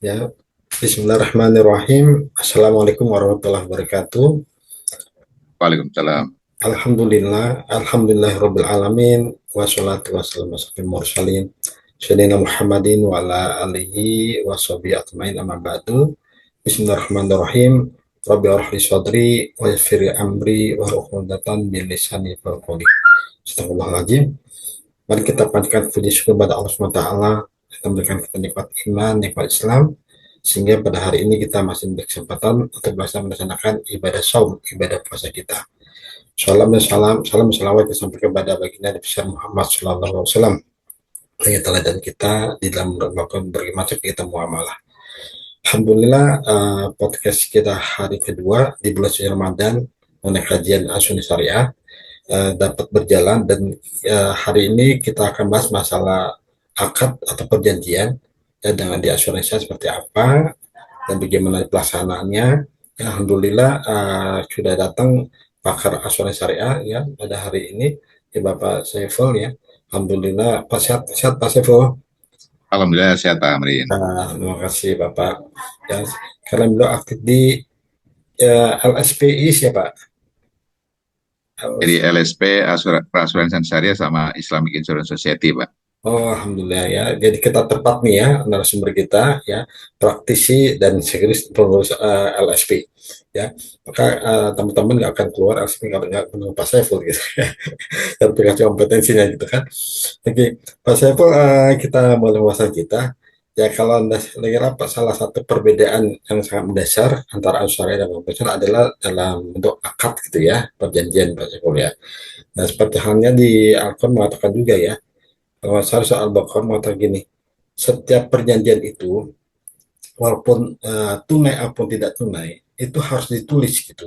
Ya, Bismillahirrahmanirrahim. Assalamualaikum warahmatullahi wabarakatuh. Waalaikumsalam. Alhamdulillahirabbil alamin wassalatu wassalamu ala mursalin sayyidina Muhammadin wa ala alihi washabihi ajmain amma ba'du. Bismillahirrahmanirrahim. Rabbi arhli sadri wa yassir li amri wa uqdatan min lisani yafqahu qawli. Astagfirullahaladzim. Mari kita panjatkan puji syukur kepada Allah Subhanahu wa taala yang memberikan kita nikmat iman, nikmat Islam, sehingga pada hari ini kita masih berkesempatan untuk bisa melaksanakan ibadah saum, ibadah puasa kita. Salam dan salam salawat sampai kepada baginda Nabi besar Muhammad Sallallahu Alaihi Wasallam yang teladan kita di dalam melakukan berbagai macam kita muamalah. Alhamdulillah, podcast kita hari kedua di bulan suci Ramadan mengenai kajian As-Sunnah Syariah dapat berjalan, dan hari ini kita akan bahas masalah akad atau perjanjian ya, dengan di asuransi seperti apa dan bagaimana pelaksanaannya. Ya, Alhamdulillah, sudah datang pakar asuransi syariah ya pada hari ini, ya Bapak Saiful ya. Alhamdulillah, Pak sehat, sehat Pak Saiful. Alhamdulillah sehat Pak Amrin. Terima kasih Bapak. Ya, karena beliau aktif di LSPI siapa? Jadi LSP Perasuransian Syariah sama Islamic Insurance Society, Pak. Oh, Alhamdulillah ya. Jadi kita tepat nih ya, narasumber kita ya, praktisi dan sekretaris pengurus LSP ya. Maka teman-teman nggak akan keluar LSP nggak menunggu Pak Saiful gitu ya. Dan dikasih kompetensinya gitu kan. Oke, Pak Saiful, kita mulai pembahasan kita. Ya, kalau Anda lihat apa salah satu perbedaan yang sangat mendasar antara syariah dan konvensional adalah dalam bentuk akad gitu ya, perjanjian Pak Saiful ya. Nah, seperti halnya di Al-Quran mengatakan juga ya, kalau saya soal Baqarah mengatakan gini, setiap perjanjian itu, walaupun tunai ataupun tidak tunai, itu harus ditulis gitu.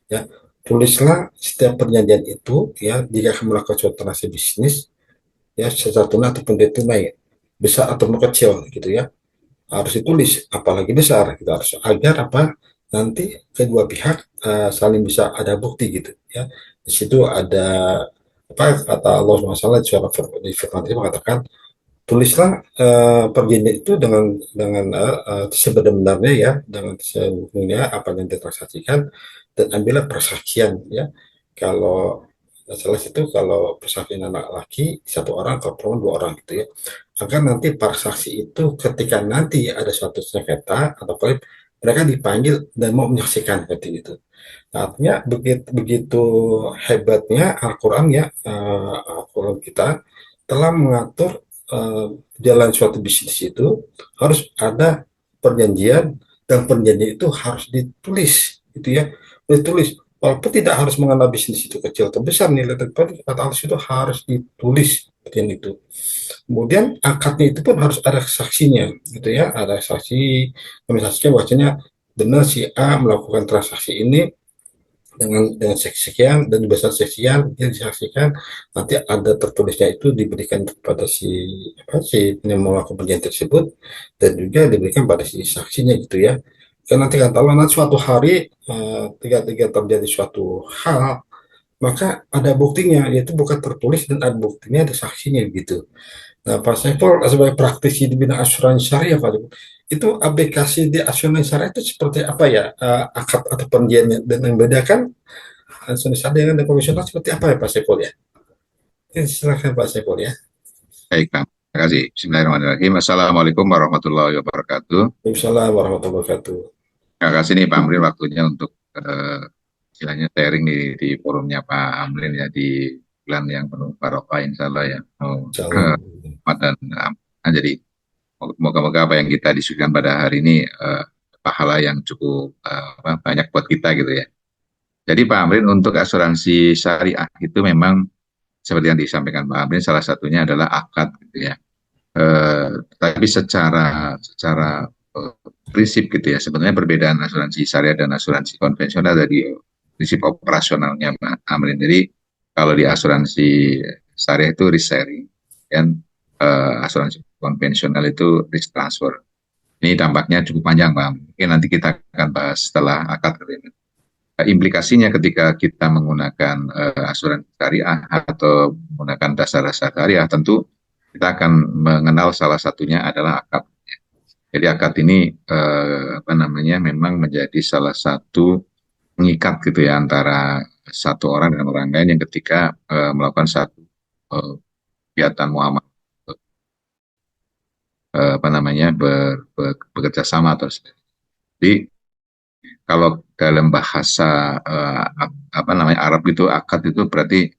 Ya, tulislah setiap perjanjian itu ya, jika akan melakukan suatu transaksi bisnis, ya secara tunai ataupun tidak tunai, besar ataupun kecil gitu ya, harus ditulis, apalagi besar gitu, harus agar apa, nanti kedua pihak saling bisa ada bukti gitu ya. Di situ ada apa kata Allah SWT di firman itu mengatakan, tulislah perjanjian itu dengan sebenarnya ya, dengan sebenarnya apa yang ditransaksikan, dan ambillah persaksian ya. Kalau salah itu, kalau persaksian anak laki satu orang, kalau perempuan dua orang gitu ya, agar nanti para saksi itu ketika nanti ada suatu sengketa atau konflik, mereka dipanggil dan mau menyaksikan seperti itu. Nah, artinya begitu, begitu hebatnya Al-Quran ya, Al-Quran kita telah mengatur jalan suatu bisnis itu harus ada perjanjian, dan perjanjian itu harus ditulis gitu ya, ditulis, walaupun tidak harus mengenal bisnis itu kecil atau besar, nilai tertentu kata harus itu harus ditulis perjanjian itu. Kemudian akadnya itu pun harus ada saksinya gitu ya, ada saksi yang menyaksikan bahwasanya benar si A melakukan transaksi ini dengan sekian dan besar sekian, dia disaksikan, nanti ada tertulisnya, itu diberikan kepada si apa si yang melakukan perjanjian tersebut, dan juga diberikan pada si saksinya gitu ya. Dan nanti kata Allah, nanti suatu hari tiga terjadi suatu hal, maka ada buktinya, yaitu bukan tertulis dan ada buktinya, ada saksinya gitu. Nah, Pak Saiful sebagai praktisi di bidang asuransi syariah, Pak, itu aplikasi di asuransi syariah itu seperti apa ya, akad atau perjanjiannya, dan yang membedakan asuransi syariah dengan konvensional seperti apa ya Pak Saiful ya? Silakan Pak Saiful ya. Baik, Pak. Terima kasih. Bismillahirrahmanirrahim. Assalamualaikum warahmatullahi wabarakatuh. Waalaikumsalam warahmatullahi wabarakatuh. Terima kasih nih Pak Amrin waktunya untuk istilahnya sharing di forumnya Pak Amrin ya di bulan yang penuh barokah insya Allah ya. Salam. Dan jadi moga-moga apa yang kita diskusikan pada hari ini pahala yang cukup banyak buat kita gitu ya. Jadi Pak Amrin untuk asuransi syariah itu memang seperti yang disampaikan Pak Amrin, salah satunya adalah akad gitu ya. Tapi secara prinsip gitu ya, sebenarnya perbedaan asuransi syariah dan asuransi konvensional dari prinsip operasionalnya Pak Amrin. Jadi kalau di asuransi syariah itu risk sharing, dan asuransi konvensional itu risk transfer. Ini dampaknya cukup panjang Pak. Mungkin nanti kita akan bahas setelah akad gitu ya. Implikasinya ketika kita menggunakan asuransi syariah atau menggunakan dasar-dasar syariah, tentu kita akan mengenal salah satunya adalah akad. Jadi akad ini apa namanya memang menjadi salah satu mengikat gitu ya antara satu orang dengan orang lain yang ketika melakukan satu eh, kegiatan muamalah apa namanya bekerja sama atau jadi kalau dalam bahasa apa namanya Arab itu akad itu berarti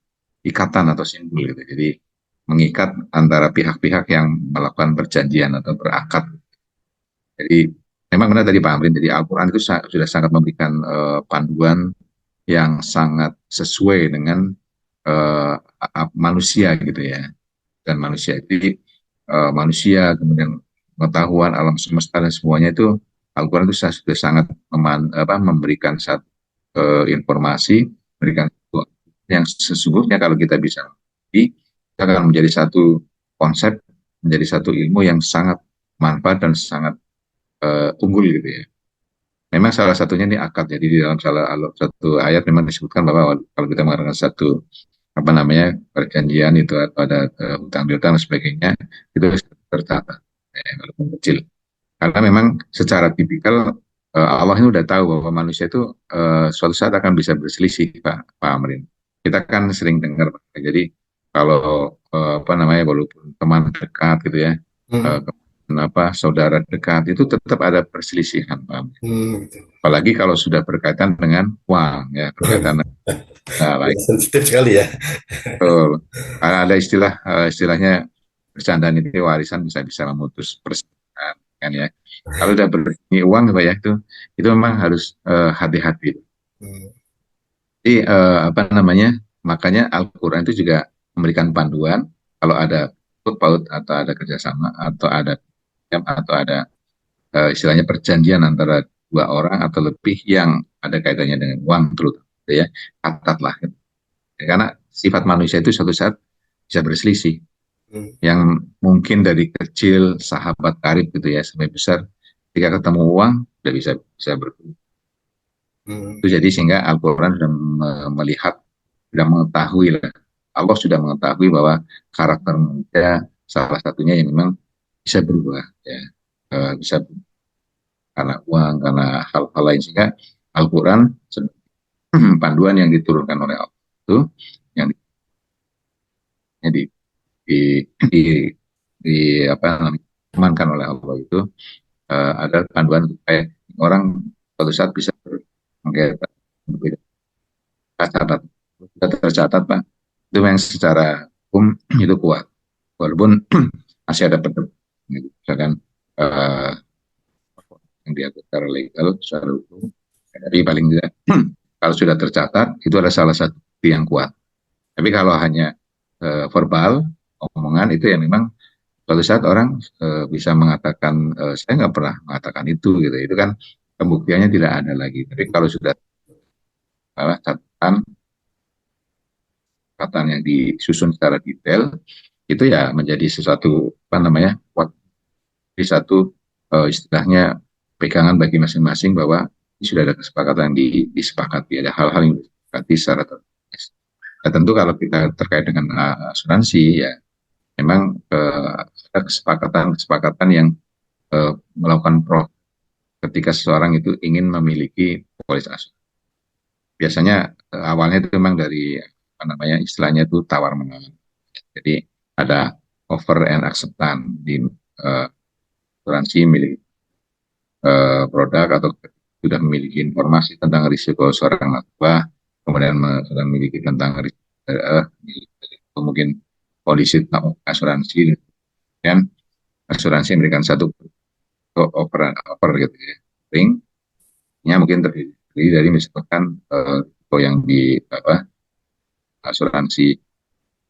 ikatan atau simbol gitu. Jadi mengikat antara pihak-pihak yang melakukan perjanjian atau berakad. Jadi memang benar tadi Pak Amrin, jadi Al-Quran itu sudah sangat memberikan panduan yang sangat sesuai dengan manusia gitu ya. Dan manusia itu manusia kemudian pengetahuan alam semesta dan semuanya itu Al-Quran itu sudah sangat memberikan satu informasi, memberikan yang sesungguhnya kalau kita bisa kita akan menjadi satu konsep, menjadi satu ilmu yang sangat manfaat dan sangat unggul gitu ya. Memang salah satunya ini akad. Jadi di dalam salah satu ayat memang disebutkan bahwa kalau kita mengadakan satu apa namanya perjanjian itu atau ada hutang piutang dan sebagainya itu harus tercatat walaupun kecil. Karena memang secara tipikal Allah ini udah tahu bahwa manusia itu suatu saat akan bisa berselisih Pak Amrin. Kita kan sering dengar jadi kalau apa namanya walaupun teman dekat gitu ya Hmm. eh, apa saudara dekat itu tetap ada perselisihan Pak Amrin. Gitu. Apalagi kalau sudah berkaitan dengan uang ya berkaitan Ya, like sensitif sekali ya. betul. Ada istilahnya bercandaan itu warisan bisa-bisa memutus persahabatan kan ya. Kalau udah berbagi uang Pak ya itu memang harus hati-hati. Hmm. Jadi apa namanya? Makanya Al-Qur'an itu juga memberikan panduan kalau ada paut atau ada kerjasama atau ada istilahnya perjanjian antara dua orang atau lebih yang ada kaitannya dengan uang terutama gitu ya, catatlah. Gitu. Karena sifat manusia itu suatu saat bisa berselisih Hmm. yang mungkin dari kecil sahabat karib gitu ya sampai besar ketika ketemu uang udah bisa berkumpul. Hmm. Itu jadi sehingga Al-Quran sudah melihat sudah mengetahui lah Allah sudah mengetahui bahwa karakter manusia salah satunya yang memang bisa berubah ya. Bisa karena uang karena hal-hal lain sehingga Al-Quran panduan yang diturunkan oleh Allah itu yang di, di, di, di apa namanya diamankan oleh Allah itu ada panduan supaya orang suatu saat bisa mengkaitkan berbeda tercatat sudah tercatat Pak itu yang secara hukum itu kuat walaupun masih ada perdebatan gitu. Misalkan uh, yang diatur secara legal secara hukum tapi paling tidak kalau sudah tercatat itu adalah salah satu bukti yang kuat tapi kalau hanya verbal omongan itu ya memang suatu saat orang bisa mengatakan saya nggak pernah mengatakan itu kan pembuktiannya tidak ada lagi tapi kalau sudah catatan catatan yang disusun secara detail itu ya menjadi sesuatu apa namanya satu istilahnya pegangan bagi masing-masing bahwa ini sudah ada kesepakatan yang disepakati ada hal-hal yang disepakati secara tertulis. Nah, tentu kalau kita terkait dengan asuransi ya memang ada kesepakatan-kesepakatan yang melakukan ketika seseorang itu ingin memiliki polis asuransi. Biasanya awalnya itu memang dari apa namanya istilahnya itu tawar menawar. Jadi ada offer and acceptance di asuransi milik produk atau sudah memiliki informasi tentang risiko seorang nasabah, kemudian sudah memiliki tentang mungkin polisi asuransi dan asuransi memberikan satu offer gitu ya. Ringnya mungkin terdiri dari misalkan yang di apa asuransi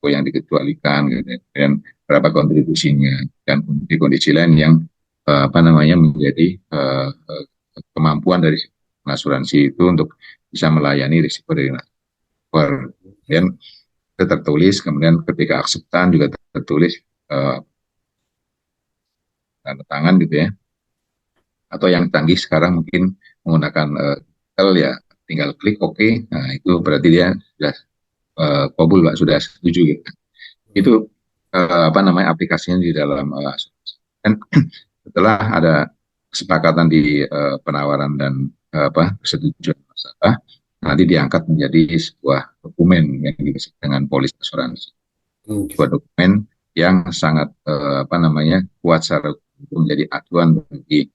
yang dikecualikan gitu ya, dan berapa kontribusinya dan kondisi-kondisi lain yang apa namanya menjadi kemampuan dari asuransi itu untuk bisa melayani risiko dari nasabah. Kemudian itu tertulis, kemudian ketika akseptan juga tertulis tanda tangan gitu ya. Atau yang canggih sekarang mungkin menggunakan ya tinggal klik oke, nah itu berarti dia sudah kabul Pak, sudah setuju gitu. Itu apa namanya aplikasinya di dalam asuransi. Dan setelah ada kesepakatan di penawaran dan persetujuan nasabah, nanti diangkat menjadi sebuah dokumen yang disebut dengan polis asuransi. Hmm. Sebuah dokumen yang sangat kuat secara hukum, menjadi acuan bagi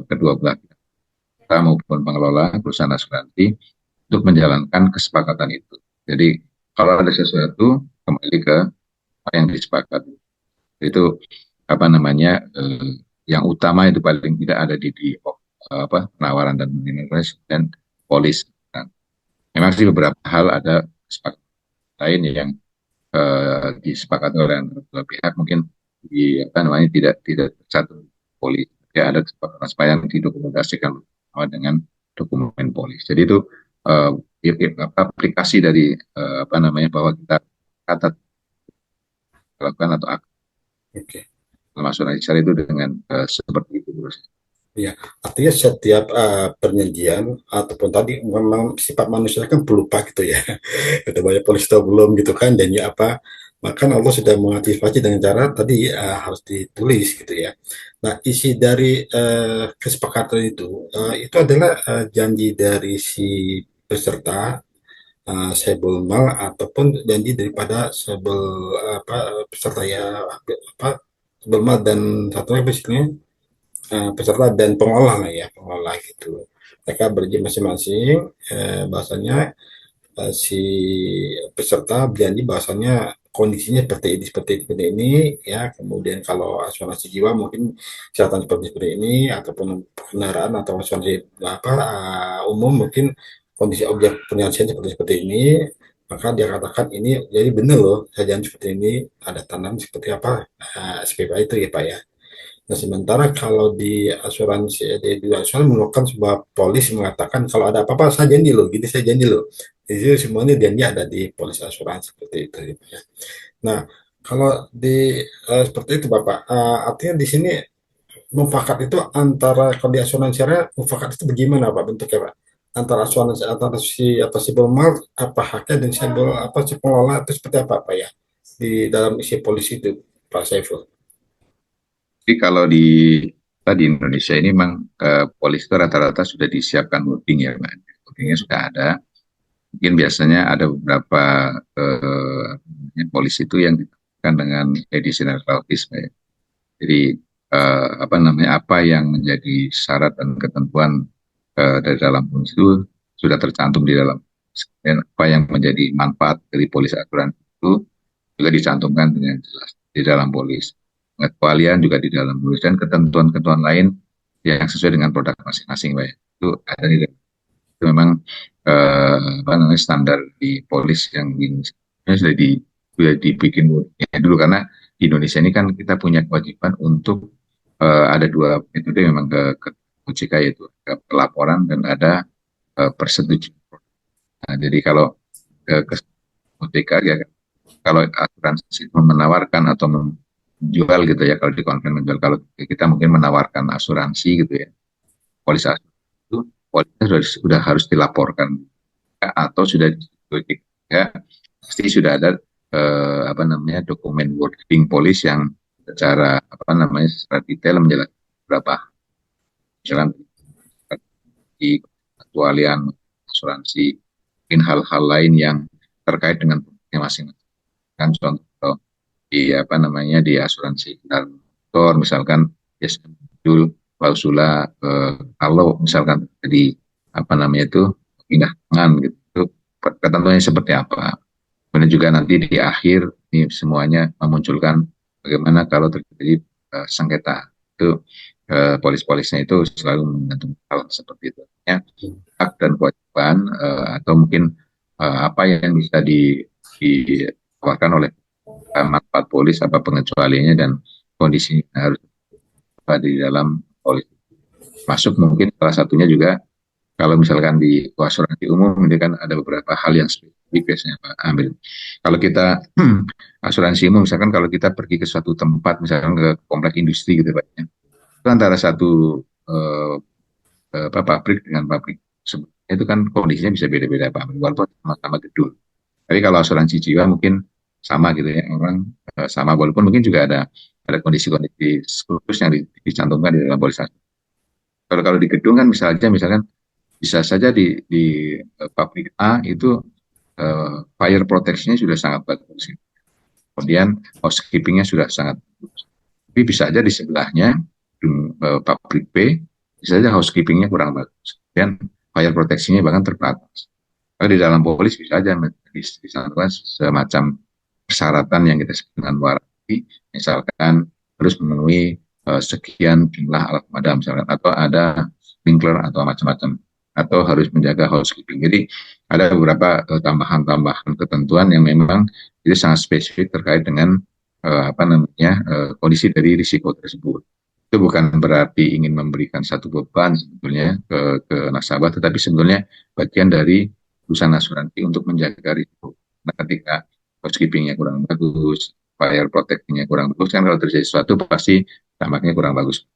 kedua belah pihak maupun pengelola perusahaan asuransi untuk menjalankan kesepakatan itu. Jadi kalau ada sesuatu kembali ke apa yang disepakati. Itu yang utama itu paling tidak ada di penawaran dan dan polis. Nah, memang sih beberapa hal ada kesepakatan lain yang disepakati oleh dua pihak, mungkin tidak tidak satu polis, ya ada kesepakatan yang didokumentasikan dengan dokumen polis. Jadi itu uh, aplikasi dari bahwa kita kata lakukan atau akan Oke. masuk syariah itu dengan seperti itu terus. Ya, artinya setiap perjanjian ataupun tadi memang sifat manusia kan pelupa gitu ya. Ada banyak polisi tahu belum gitu kan, dan ya apa, maka Allah sudah mengantisipasi dengan cara tadi harus ditulis gitu ya. Nah, isi dari kesepakatan itu adalah janji dari si peserta, sebel mal, ataupun janji daripada sebel apa peserta ya, apa sebel mal, dan satunya basicnya peserta dan pengolah lah ya, pengolah gitu. Mereka berjanji masing-masing, bahasanya si peserta berjanji bahasanya kondisinya seperti ini ya. Kemudian kalau asuransi jiwa mungkin kesehatan seperti ini, ataupun kendaraan atau asuransi apa umum mungkin kondisi objek penyajian seperti ini. Maka dia katakan ini jadi benar loh, saya janji seperti ini, ada tanam seperti apa, SPPA itu ya Pak ya. Nah, sementara kalau di asuransi mengeluarkan sebuah polis mengatakan kalau ada apa-apa saya janji loh, gitu saya janji loh. Jadi semuanya janji ada di polis asuransi seperti itu, gitu ya. Nah, kalau seperti itu Bapak, artinya di sini mufakat itu antara, kalau di asuransi syariah mufakat itu bagaimana Pak bentuknya Pak? Antara asuransi, antara si apa si belmal apa haknya, dan si apa si pengelola itu seperti apa Pak ya di dalam isi polis itu Pak Saiful? Jadi kalau di Indonesia ini memang polis itu rata-rata sudah disiapkan wording ya, Mbak. Wordingnya sudah ada. Mungkin biasanya ada beberapa polis itu yang ditemukan dengan additional clause, Mbak. Jadi apa yang menjadi syarat dan ketentuan dari dalam polis itu sudah tercantum di dalam. Dan apa yang menjadi manfaat dari polis asuransi itu juga dicantumkan dengan jelas di dalam polis. Pengecualian juga di dalam polis, dan ketentuan-ketentuan lain yang sesuai dengan produk masing-masing, Pak. Itu ada di dalam. Itu memang standar di polis yang sudah dibikin ya, dulu, karena di Indonesia ini kan kita punya kewajiban untuk ada dua metode memang ke OJK, yaitu ke pelaporan dan ada persetujuan. Nah, jadi kalau ke OJK ya, kalau asuransi itu menawarkan atau menjual gitu ya, kalau di konven menjual, kalau kita mungkin menawarkan asuransi gitu ya, polis asuransi itu polisnya sudah harus dilaporkan ya, atau sudah ya, pasti sudah ada dokumen wording polis yang secara detail menjelaskan berapa jalan di kecualian asuransi, mungkin hal-hal lain yang terkait dengan masing-masing. Kan contoh di asuransi kendaraan motor misalkan, ya muncul klausula kalau misalkan jadi pindah tangan gitu, ketentuannya seperti apa. Kemudian juga nanti di akhir ini semuanya memunculkan bagaimana kalau terjadi sengketa. Itu polis-polisnya itu selalu menentukan hal seperti itu ya, hak dan kewajiban atau mungkin apa yang bisa ditawarkan oleh manfaat polis, apa pengecualiannya dan kondisi harus ada di dalam polis. Masuk mungkin salah satunya juga kalau misalkan di asuransi umum ini kan ada beberapa hal yang spesifik biasanya Pak Ambil. Kalau kita asuransi umum misalkan kalau kita pergi ke suatu tempat, misalkan ke komplek industri gitu Pak ya, itu antara satu pabrik dengan pabrik sebelumnya itu kan kondisinya bisa beda-beda Pak Ambil, walaupun sama-sama gedung. Tapi kalau asuransi jiwa mungkin sama gitu ya, orang sama, walaupun mungkin juga ada ada kondisi-kondisi khusus yang dicantumkan di dalam polis asuransi. Kalau di gedung kan misalnya misalkan bisa saja di pabrik A itu fire protection-nya sudah sangat bagus. Kemudian housekeeping-nya sudah sangat bagus. Tapi bisa aja di sebelahnya pabrik B, bisa saja housekeeping-nya kurang bagus. Dan fire protection-nya bahkan terbatas. Kalau di dalam polis bisa aja disatukan semacam persyaratan yang kita sebut dengan warranty, misalkan harus memenuhi sekian jumlah alat pemadam misalkan, atau ada sprinkler atau macam-macam, atau harus menjaga housekeeping. Jadi ada beberapa tambahan-tambahan ketentuan yang memang itu sangat spesifik terkait dengan kondisi dari risiko tersebut. Itu bukan berarti ingin memberikan satu beban sebetulnya ke nasabah, tetapi sebetulnya bagian dari perusahaan asuransi untuk menjaga risiko. Nah, ketika housekeeping-nya kurang bagus, fire protecting-nya kurang bagus, kan kalau terjadi sesuatu pasti dampaknya kurang bagus.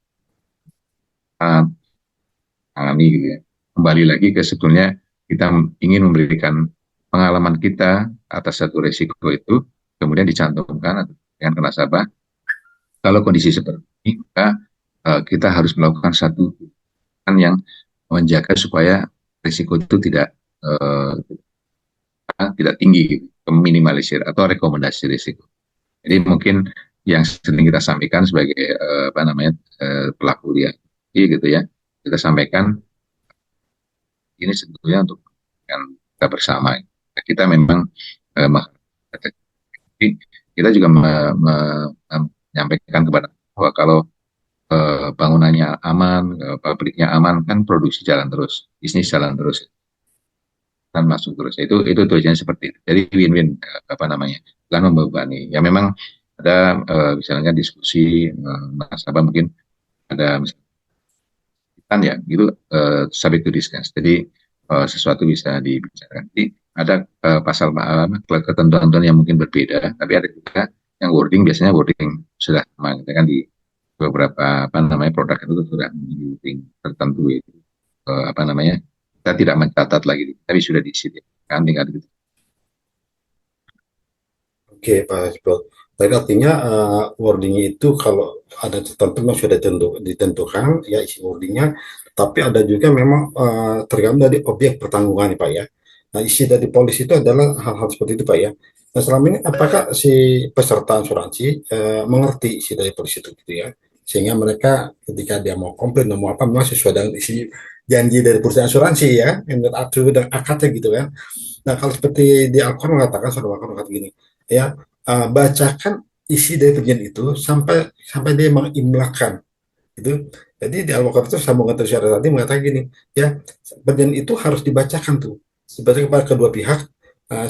Alami gitu ya. Kembali lagi ke sebetulnya kita ingin memberikan pengalaman kita atas satu resiko itu, kemudian dicantumkan dengan ke nasabah. Kalau kondisi seperti ini, maka kita harus melakukan satu yang menjaga supaya risiko itu tidak tinggi, meminimalisir atau rekomendasi risiko. Jadi mungkin yang sering kita sampaikan sebagai pelaku dia, gitu ya, kita sampaikan ini sebetulnya untuk kita bersama. Kita memang kita juga menyampaikan kepada bahwa kalau bangunannya aman, pabriknya aman, kan produksi jalan terus, bisnis jalan terus, kan masuk terus. Itu tujuannya seperti itu. Jadi win-win, bukan membebani. Ya memang ada misalnya diskusi nasabah mungkin ada misalnya kan ya gitu subject to discuss. Jadi sesuatu bisa dibicarakan. Jadi ada pasal ketentuan yang mungkin berbeda, tapi ada juga yang wording biasanya wording sudah sama. Kita kan di beberapa produk itu sudah wording tertentu itu kita tidak mencatat lagi, tapi sudah disediakan tinggal gitu. Oke, Pak Hasbul. Tapi artinya wordingnya itu kalau ada tertentu memang sudah ditentukan ya isi wordingnya, tapi ada juga memang tergantung dari objek pertanggungan nih Pak ya. Nah isi dari polis itu adalah hal-hal seperti itu Pak ya. Nah selama ini apakah si peserta asuransi mengerti isi dari polis itu gitu ya, sehingga mereka ketika dia mau komplain mau apa memang sesuai dengan isi janji dari perusahaan asuransi ya, yang diatur dan akadnya gitu kan. Nah kalau seperti di Alquran mengatakan, saudara Alquran mengatakan gini, ya bacakan isi dari perjanjian itu sampai sampai dia mengimlakan itu. Jadi di Al-Baqarah itu sambungan dari syarat tadi mengatakan gini, ya perjanjian itu harus dibacakan tuh sebagai kepada kedua pihak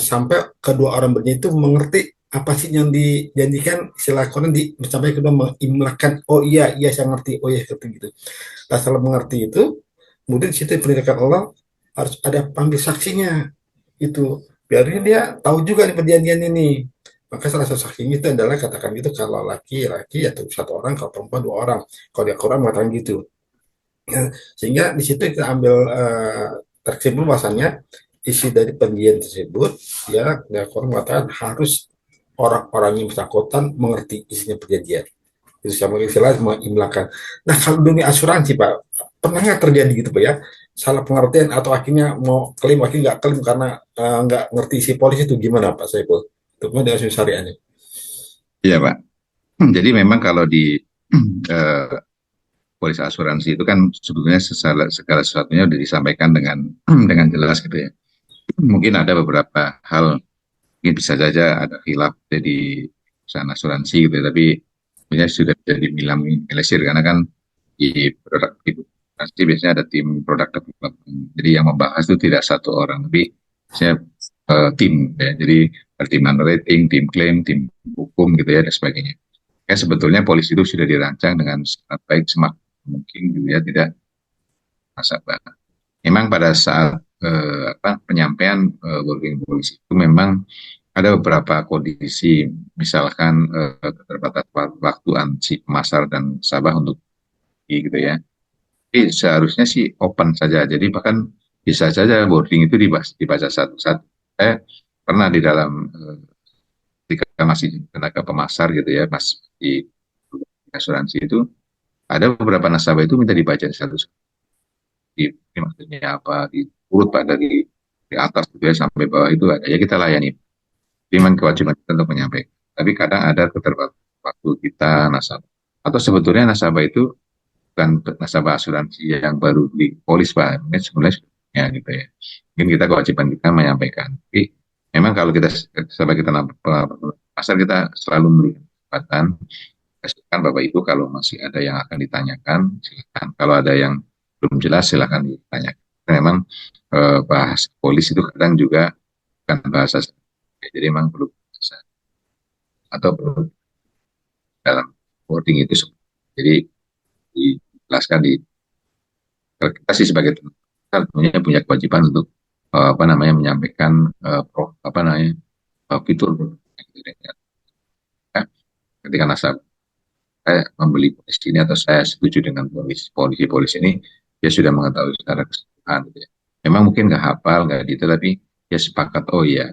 sampai kedua orang berjanji itu mengerti apa sih yang dijanjikan, istilah Quran sampai kedua mengimlakan, oh iya iya saya ngerti, oh iya ngerti gitu. Nah, setelah mengerti itu kemudian di situ diperintahkan Allah harus ada panggil saksinya itu, biarnya dia tahu juga nih perjanjian ini. Maka salah satu saksinya itu adalah katakan gitu, kalau laki-laki atau satu orang, kalau perempuan dua orang. Kalau di Al-Quran mengatakan gitu. Ya, sehingga di situ kita ambil tersimpul bahasanya isi dari perjanjian tersebut ya, di Al-Quran mengatakan harus orang-orang yang bersangkutan mengerti isinya perjanjian. Itu sama istilah mengimlakan. Nah kalau dunia asuransi Pak, pernah nggak terjadi gitu Pak ya, salah pengertian atau akhirnya mau klaim akhirnya nggak klaim karena nggak ngerti isi polis itu, gimana Pak Saiful? Itu dari asuransi syariahnya. Iya Pak. Jadi memang kalau di eh, polis asuransi itu kan sebetulnya segala sesuatunya sudah disampaikan dengan dengan jelas gitu ya. Mungkin ada beberapa hal, mungkin bisa saja ada khilaf di perusahaan asuransi gitu ya, tapi sebenarnya sudah jadi minimalisir karena kan di produk itu pasti biasanya ada tim produk development. Jadi yang membahas itu tidak satu orang, tapi biasanya tim ya. Jadi tim underwriting, tim klaim, tim hukum gitu ya dan sebagainya. Ya sebetulnya polisi itu sudah dirancang dengan sangat baik semakin mungkin gitu ya, tidak nasabah. Memang pada saat penyampaian working policy itu memang ada beberapa kondisi, misalkan keterbatasan waktu si pemasar dan nasabah untuk gitu ya. Jadi seharusnya sih open saja. Jadi bahkan bisa saja boarding itu dibaca satu-satu. Saya pernah di dalam ketika masih tenaga pemasar gitu ya, Mas, di asuransi itu ada beberapa nasabah itu minta dibaca satu ini maksudnya apa diurut Pak dari atas gitu ya sampai bawah itu ada ya kita layani. Memang kewajiban kita untuk menyampaikan. Tapi kadang ada keterbatasan waktu kita nasabah. Atau sebetulnya nasabah itu bukan nasabah asuransi yang baru di polis Pak. Mungkin sebenarnya ya gitu ya. Mungkin kita kewajiban kita menyampaikan. Tapi memang kalau kita nasabah kita pasar kita selalu melihat kesempatan. Silakan Bapak Ibu kalau masih ada yang akan ditanyakan, silakan. Kalau ada yang belum jelas silakan ditanyakan. Memang bahasa polis itu kadang juga bukan bahasa, jadi memang perlu bahasa atau perlu dalam wording itu. Jadi dijelaskan di kita sih sebagai teman punya kewajiban untuk apa namanya menyampaikan apa namanya fitur ya, ketika nasabah saya membeli polis ini atau saya setuju dengan polis ini, dia sudah mengetahui secara keseluruhan gitu ya. Memang mungkin nggak hafal nggak gitu tapi ya sepakat oh iya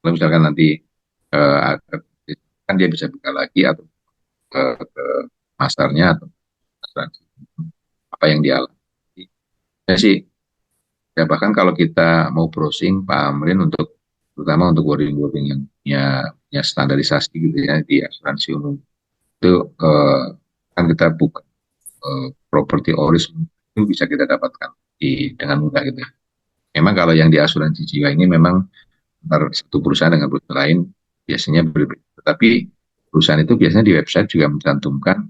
kalau misalkan nanti uh, kan dia bisa buka lagi atau ke masarnya atau asuransi apa yang dia alami. Ya sih, ya bahkan kalau kita mau browsing Pak Amrin untuk terutama untuk wording-wording yang punya standarisasi gitu ya di asuransi umum itu kan kita buka properti oris itu bisa kita dapatkan dengan mudah gitu ya. Memang kalau yang di asuransi jiwa ini memang antara satu perusahaan dengan perusahaan lain biasanya berbeda. Tetapi perusahaan itu biasanya di website juga mencantumkan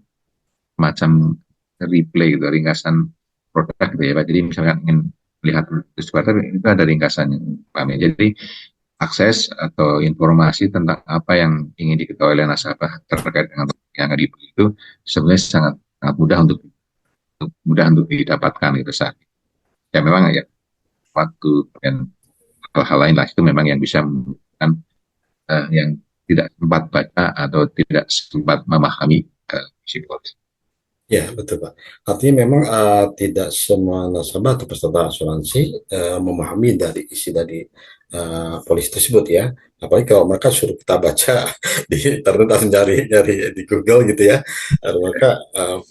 macam replay gitu, ringkasan produk gitu ya Pak. Jadi misalkan ingin melihat sesuatu itu ada ringkasannya Pak. Jadi akses atau informasi tentang apa yang ingin diketahui oleh nasabah terkait dengan yang dibeli itu sebenarnya sangat sangat mudah untuk didapatkan gitu saat ya memang ya waktu dan hal-hal lain lah itu memang yang bisa membutuhkan yang tidak sempat baca atau tidak sempat memahami psikologi. Ya, betul Pak. Artinya memang tidak semua nasabah atau peserta asuransi memahami dari isi dari polis tersebut ya. Apalagi kalau mereka suruh kita baca di internet langsung cari di Google gitu ya. Mereka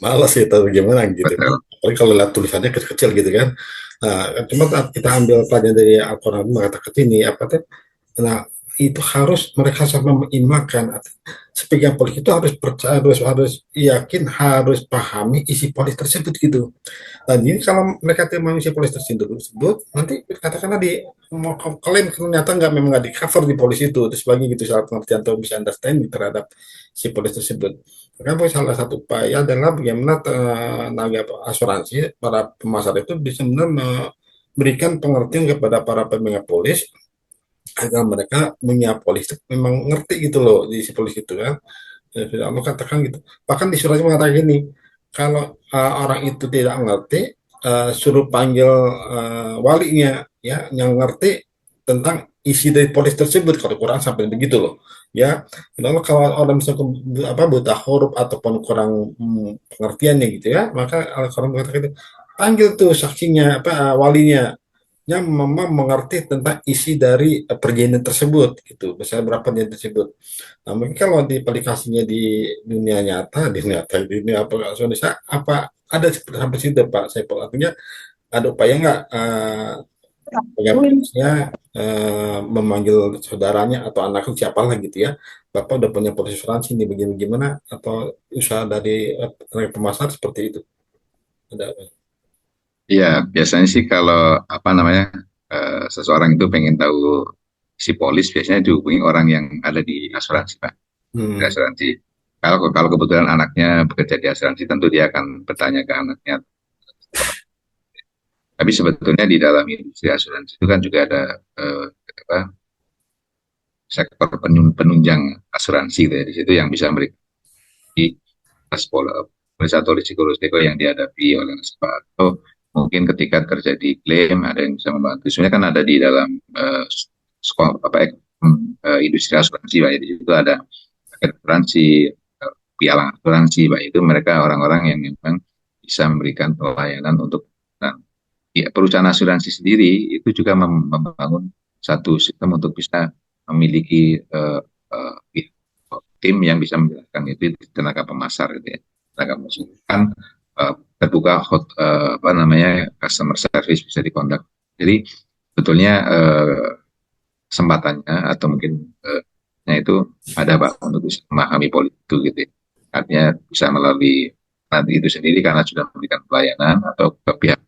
malas ya atau gimana gitu kan. Betul. Apalagi kalau lihat tulisannya kecil-kecil gitu kan. Nah, cuma kita ambil pelajaran dari Al-Quran mengatakan ini apa tuh? Nah, itu harus mereka sama mengimakan sepegang polis itu harus percaya harus yakin harus pahami isi polis tersebut gitu. Dan ini kalau mereka terima isi polis tersebut nanti katakanlah di mau klaim ternyata nggak memang nggak di cover di polis itu terus lagi gitu salah pengertian atau bisa understanding terhadap si polis tersebut. Maka salah satu upaya adalah bagaimana tenaga asuransi para pemasar itu bisa benar memberikan pengertian kepada para pemegang polis agar mereka punya polis itu memang ngerti gitu loh di si polis itu kan. Ya, sudah Allah katakan gitu. Bahkan di suratnya mengatakan gini, kalau orang itu tidak mengerti, suruh panggil walinya ya yang ngerti tentang isi dari polis tersebut. Kalau Quran sampai begitu loh. Ya, lalu kalau orang bisa apa buta huruf ataupun kurang pengertiannya gitu ya, maka Al-Quran mengatakan itu, panggil tuh saksinya apa walinya yang memang mengerti tentang isi dari perjanjian tersebut gitu, misalnya berapa perjanjian tersebut. Nah, mungkin kalau di aplikasinya di dunia nyata, di dunia aplikasi Indonesia, apa ada seperti sampai situ Pak? Saya artinya ada upaya nggak pengampusnya memanggil saudaranya atau anaknya siapa lah gitu ya, Bapak udah punya polisi asuransi ini begini gimana atau usaha dari pemasar seperti itu? Ada apa? Iya, biasanya sih kalau apa namanya seseorang itu pengen tahu si polis biasanya dihubungi orang yang ada di asuransi Pak. Di Hmm. asuransi. Kalau kebetulan anaknya bekerja di asuransi tentu dia akan bertanya ke anaknya. Tapi sebetulnya di dalam industri asuransi itu kan juga ada apa, sektor penunjang asuransi gitu ya. Di situ yang bisa memberikan polis atau risiko-risiko yang dihadapi oleh nasabah atau mungkin ketika terjadi klaim ada yang bisa membantu. Sebenarnya kan ada di dalam industri asuransi, Pak. Jadi itu ada asuransi, pialang asuransi, Pak. Itu mereka orang-orang yang memang bisa memberikan pelayanan untuk nah, ya, perusahaan asuransi sendiri itu juga membangun satu sistem untuk bisa memiliki tim yang bisa menjelaskan kan itu tenaga pemasar gitu ya. Tenaga pemasar kan terbuka apa namanya customer service bisa dikontak. Jadi sebetulnya kesempatannya atau mungkin itu ada Pak untuk bisa memahami politik itu gitu ya. Artinya bisa melalui nanti itu sendiri karena sudah memberikan pelayanan atau ke pihak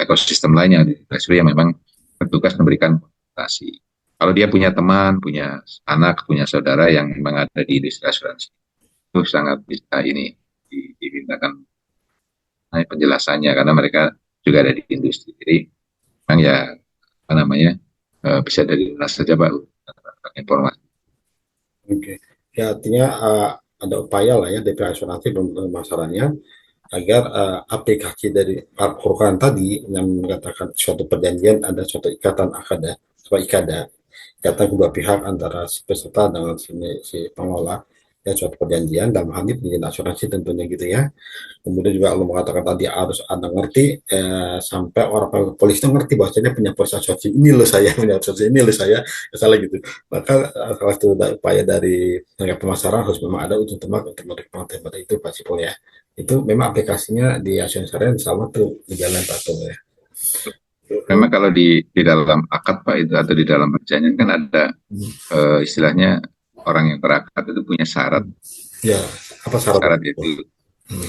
ekosistem lainnya di industri yang memang bertugas memberikan konsultasi. Kalau dia punya teman, punya anak, punya saudara yang memang ada di industri asuransi, itu sangat bisa ini dimintakan penjelasannya karena mereka juga ada di industri. Jadi memang ya apa namanya bisa dari mana saja Pak informasi. Oke. Ya, artinya ada upaya lah ya DP asuransi masalahnya agar aplikasi dari Al-Quran tadi yang mengatakan suatu perjanjian ada suatu ikatan akada, sebuah ikatan kedua pihak antara si peserta dengan si pengelola ya suatu perjanjian dalam hal ini perjanjian asuransi tentunya gitu ya. Kemudian juga Allah mengatakan tadi harus ada ngerti sampai orang polisi itu ngerti bahwasanya punya polis asuransi ini loh saya punya asuransi ini loh saya salah gitu. Maka salah satu upaya dari tenaga pemasaran harus memang ada ujung tombak untuk menikmati pada itu Pak Sipul ya. Itu memang aplikasinya di asuransi syariah sama tuh di jalan Pak tuh ya. Memang kalau di dalam akad Pak itu atau di dalam perjanjian kan ada istilahnya orang yang berakad itu punya syarat. Ya, apa syaratnya Syarat itu? itu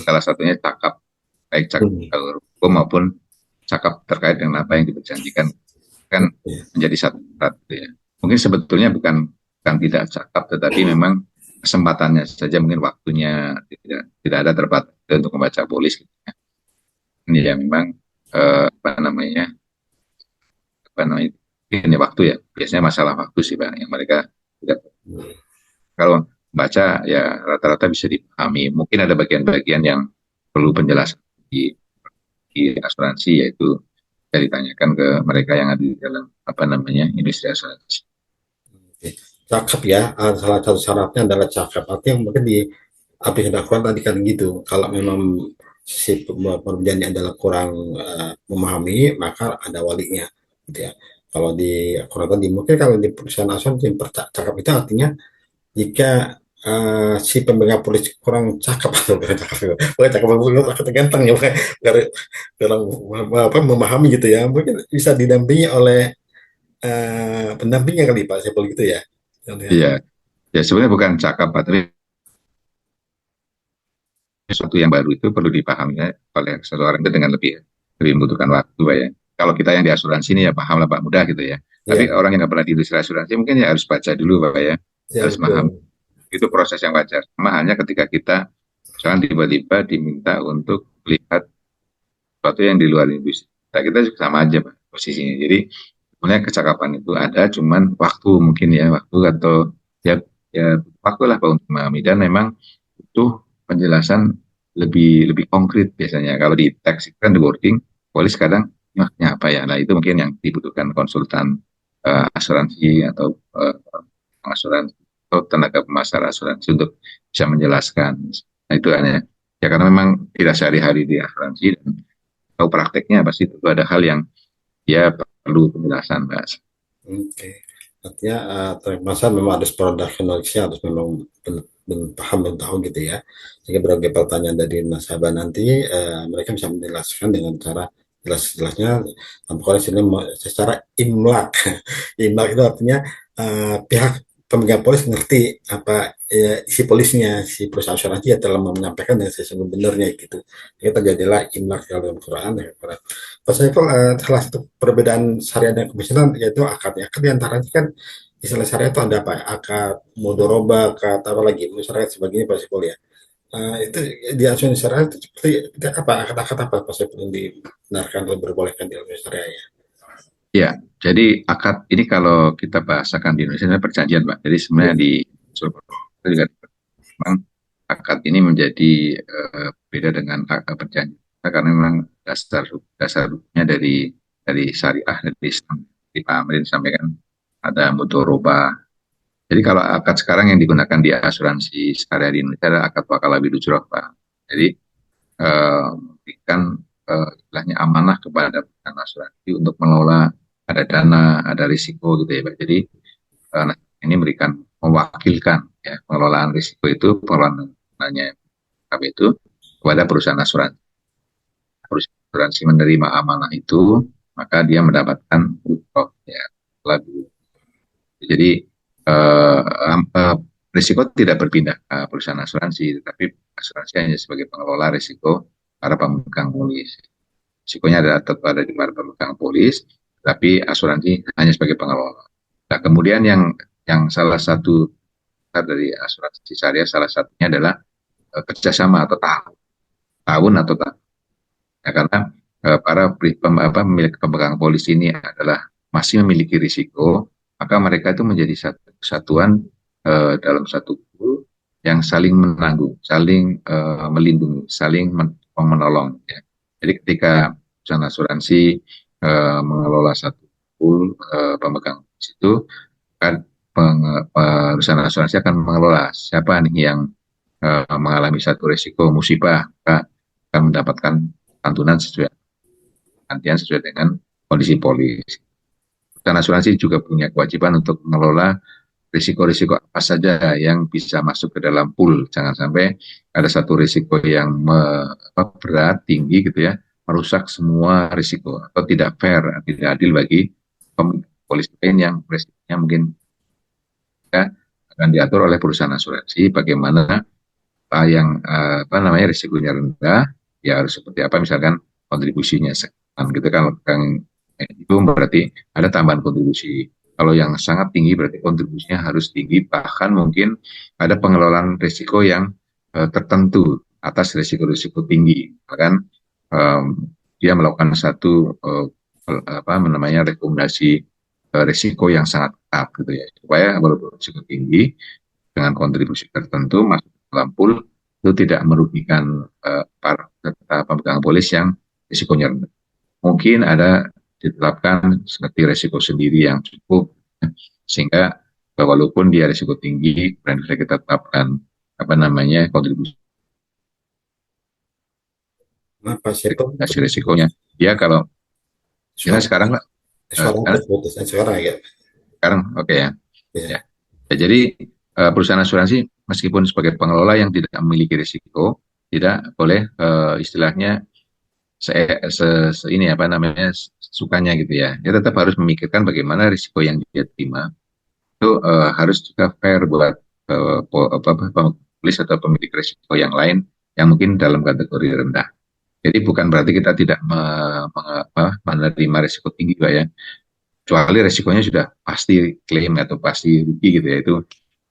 salah satunya cakap, baik cakap hukum maupun cakap terkait dengan apa yang diperjanjikan kan Ya. menjadi satu syarat gitu ya. Mungkin sebetulnya bukan tidak cakap, tetapi memang kesempatannya saja mungkin waktunya tidak ada terbatas untuk membaca polis. Gitu ya. Ini ya memang apa namanya ini waktu ya. Biasanya masalah waktu sih Pak yang mereka tidak. Kalau baca ya rata-rata bisa dipahami. Mungkin ada bagian-bagian yang perlu penjelasan di asuransi yaitu saya ditanyakan ke mereka yang ada di dalam apa namanya industri asuransi. Cakep ya, salah satu syaratnya adalah cakep. Artinya mungkin di aplikasi dakwah tadi kan gitu. Kalau memang si perjanjian adalah kurang memahami, maka ada walinya, gitu ya. Kalau di Quran tadi, mungkin kalau di perusahaan asuransi cakep itu artinya jika si pemegang polis kurang cakep atau bukan cakep, bukan cakep, bukan ganteng ya, bukan kurang apa memahami gitu ya, mungkin bisa didampingi oleh pendampingnya kali Pak Sepul gitu ya. Iya, ya sebenarnya bukan cakap Pak, tapi sesuatu yang baru itu perlu dipahami oleh seseorang itu dengan lebih membutuhkan waktu Pak ya. Kalau kita yang di asuransi ini ya paham lah Pak, mudah gitu ya. Ya, Tapi orang yang nggak pernah di industri asuransi mungkin ya harus baca dulu Pak ya, ya harus paham. betul. Itu proses yang wajar. Sama halnya ketika kita misalkan tiba-tiba diminta untuk lihat sesuatu yang di luar industri. Nah, kita sama aja Pak posisinya. Jadi sebenarnya kecakapan itu ada, cuman waktu mungkin ya waktu atau ya ya waktu lah Pak untuk memahami dan memang butuh penjelasan lebih lebih konkret biasanya. Kalau di teks itu kan di wording, polis kadang maknanya apa ya? Nah itu mungkin yang dibutuhkan konsultan asuransi atau asuransi atau tenaga pemasar asuransi untuk bisa menjelaskan. Nah itu hanya ya karena memang tidak sehari-hari di asuransi dan tahu prakteknya pasti itu ada hal yang ya perlu penjelasan Mbak. Oke. Artinya masa memang harus production knowledge-nya harus memang paham dan tahu gitu ya. Sehingga berbagai pertanyaan dari nasabah nanti mereka bisa menjelaskan dengan cara jelas-jelasnya tanpa secara imlak. Imlak itu artinya pihak pemegang polis ngerti apa isi polisnya, si perusahaan asuransi ya telah menyampaikan dengan sesungguhnya gitu. Jadi terjadilah imlak dalam Quran ya. Pas Saiful, salah satu perbedaan syariah dan kemiskinan yaitu akad. Ya. Akad diantaranya kan istilah syariah itu ada apa? Akad mudoroba, akad apa lagi? Masyarakat sebagainya Pak Saiful ya. Itu di asuransi syariah itu seperti apa? Akad-akad apa Pak Saiful yang dibenarkan atau diperbolehkan di asuransi syariah ya? Ya, jadi akad ini kalau kita bahasakan di Indonesia ini perjanjian, Pak. Jadi sebenarnya di unsur kita juga memang akad ini menjadi beda dengan akad perjanjian karena memang dasarnya dari syariah dari Islam. Di Pak Amrin sampaikan ada mudoroba. Jadi kalau akad sekarang yang digunakan di asuransi syariah di Indonesia adalah akad wakalah bidujroh, Pak. Jadi memberikan istilahnya amanah kepada perusahaan asuransi untuk mengelola ada dana, ada risiko gitu ya Pak. Jadi ini memberikan mewakilkan ya, pengelolaan risiko itu, pengelolaan itu kepada perusahaan asuransi. Perusahaan asuransi menerima amanah itu, maka dia mendapatkan upah, ya, lebih. Jadi eh, eh, risiko tidak berpindah ke perusahaan asuransi, tetapi asuransi hanya sebagai pengelola risiko para pemegang polis. Risikonya tetap ada di para pemegang polis, tapi asuransi hanya sebagai pengelola. Nah, kemudian yang salah satu dari asuransi syariah, salah satunya adalah kerjasama atau tahun atau tahun. Ya, karena para pemilik pemegang polis ini adalah masih memiliki risiko, maka mereka itu menjadi satu kesatuan dalam satu pool yang saling menanggung, saling melindungi, saling menolong. Ya. Jadi ketika perusahaan asuransi mengelola satu pool pemegang polis itu, kan perusahaan asuransi akan mengelola siapa nih yang mengalami satu risiko musibah, maka akan mendapatkan santunan sesuai dengan kondisi polis. Dan asuransi juga punya kewajiban untuk mengelola risiko-risiko apa saja yang bisa masuk ke dalam pool. Jangan sampai ada satu risiko yang berat, tinggi gitu ya, merusak semua risiko atau tidak fair, tidak adil bagi polis lain yang risikonya mungkin ya, akan diatur oleh perusahaan asuransi bagaimana yang risikonya rendah, ya harus seperti apa, misalkan kontribusinya sekian gitu kan. Itu berarti ada tambahan kontribusi. Kalau yang sangat tinggi berarti kontribusinya harus tinggi, bahkan mungkin ada pengelolaan risiko yang tertentu atas risiko-risiko tinggi. Bahkan dia melakukan satu rekomendasi risiko yang sangat ketat gitu ya, supaya walaupun risiko tinggi dengan kontribusi tertentu masuk dalam pool itu tidak merugikan para pemegang polis yang risikonya rendah. Mungkin ada ditetapkan seperti risiko sendiri yang cukup, sehingga walaupun dia risiko tinggi, kemudian bisa kita tetapkan kontribusi risikonya. Ya kalau Suara, sekarang Pak, suara putus, suara ya. sekarang oke ya. Ya. Ya, jadi perusahaan asuransi meskipun sebagai pengelola yang tidak memiliki risiko, tidak boleh istilahnya ini sukanya gitu ya. Dia tetap harus memikirkan bagaimana risiko yang dia terima itu harus juga fair buat polis atau pemilik risiko yang lain yang mungkin dalam kategori rendah. Jadi bukan berarti kita tidak menerima risiko tinggi, Pak ya. Kecuali risikonya sudah pasti klaim atau pasti rugi gitu ya,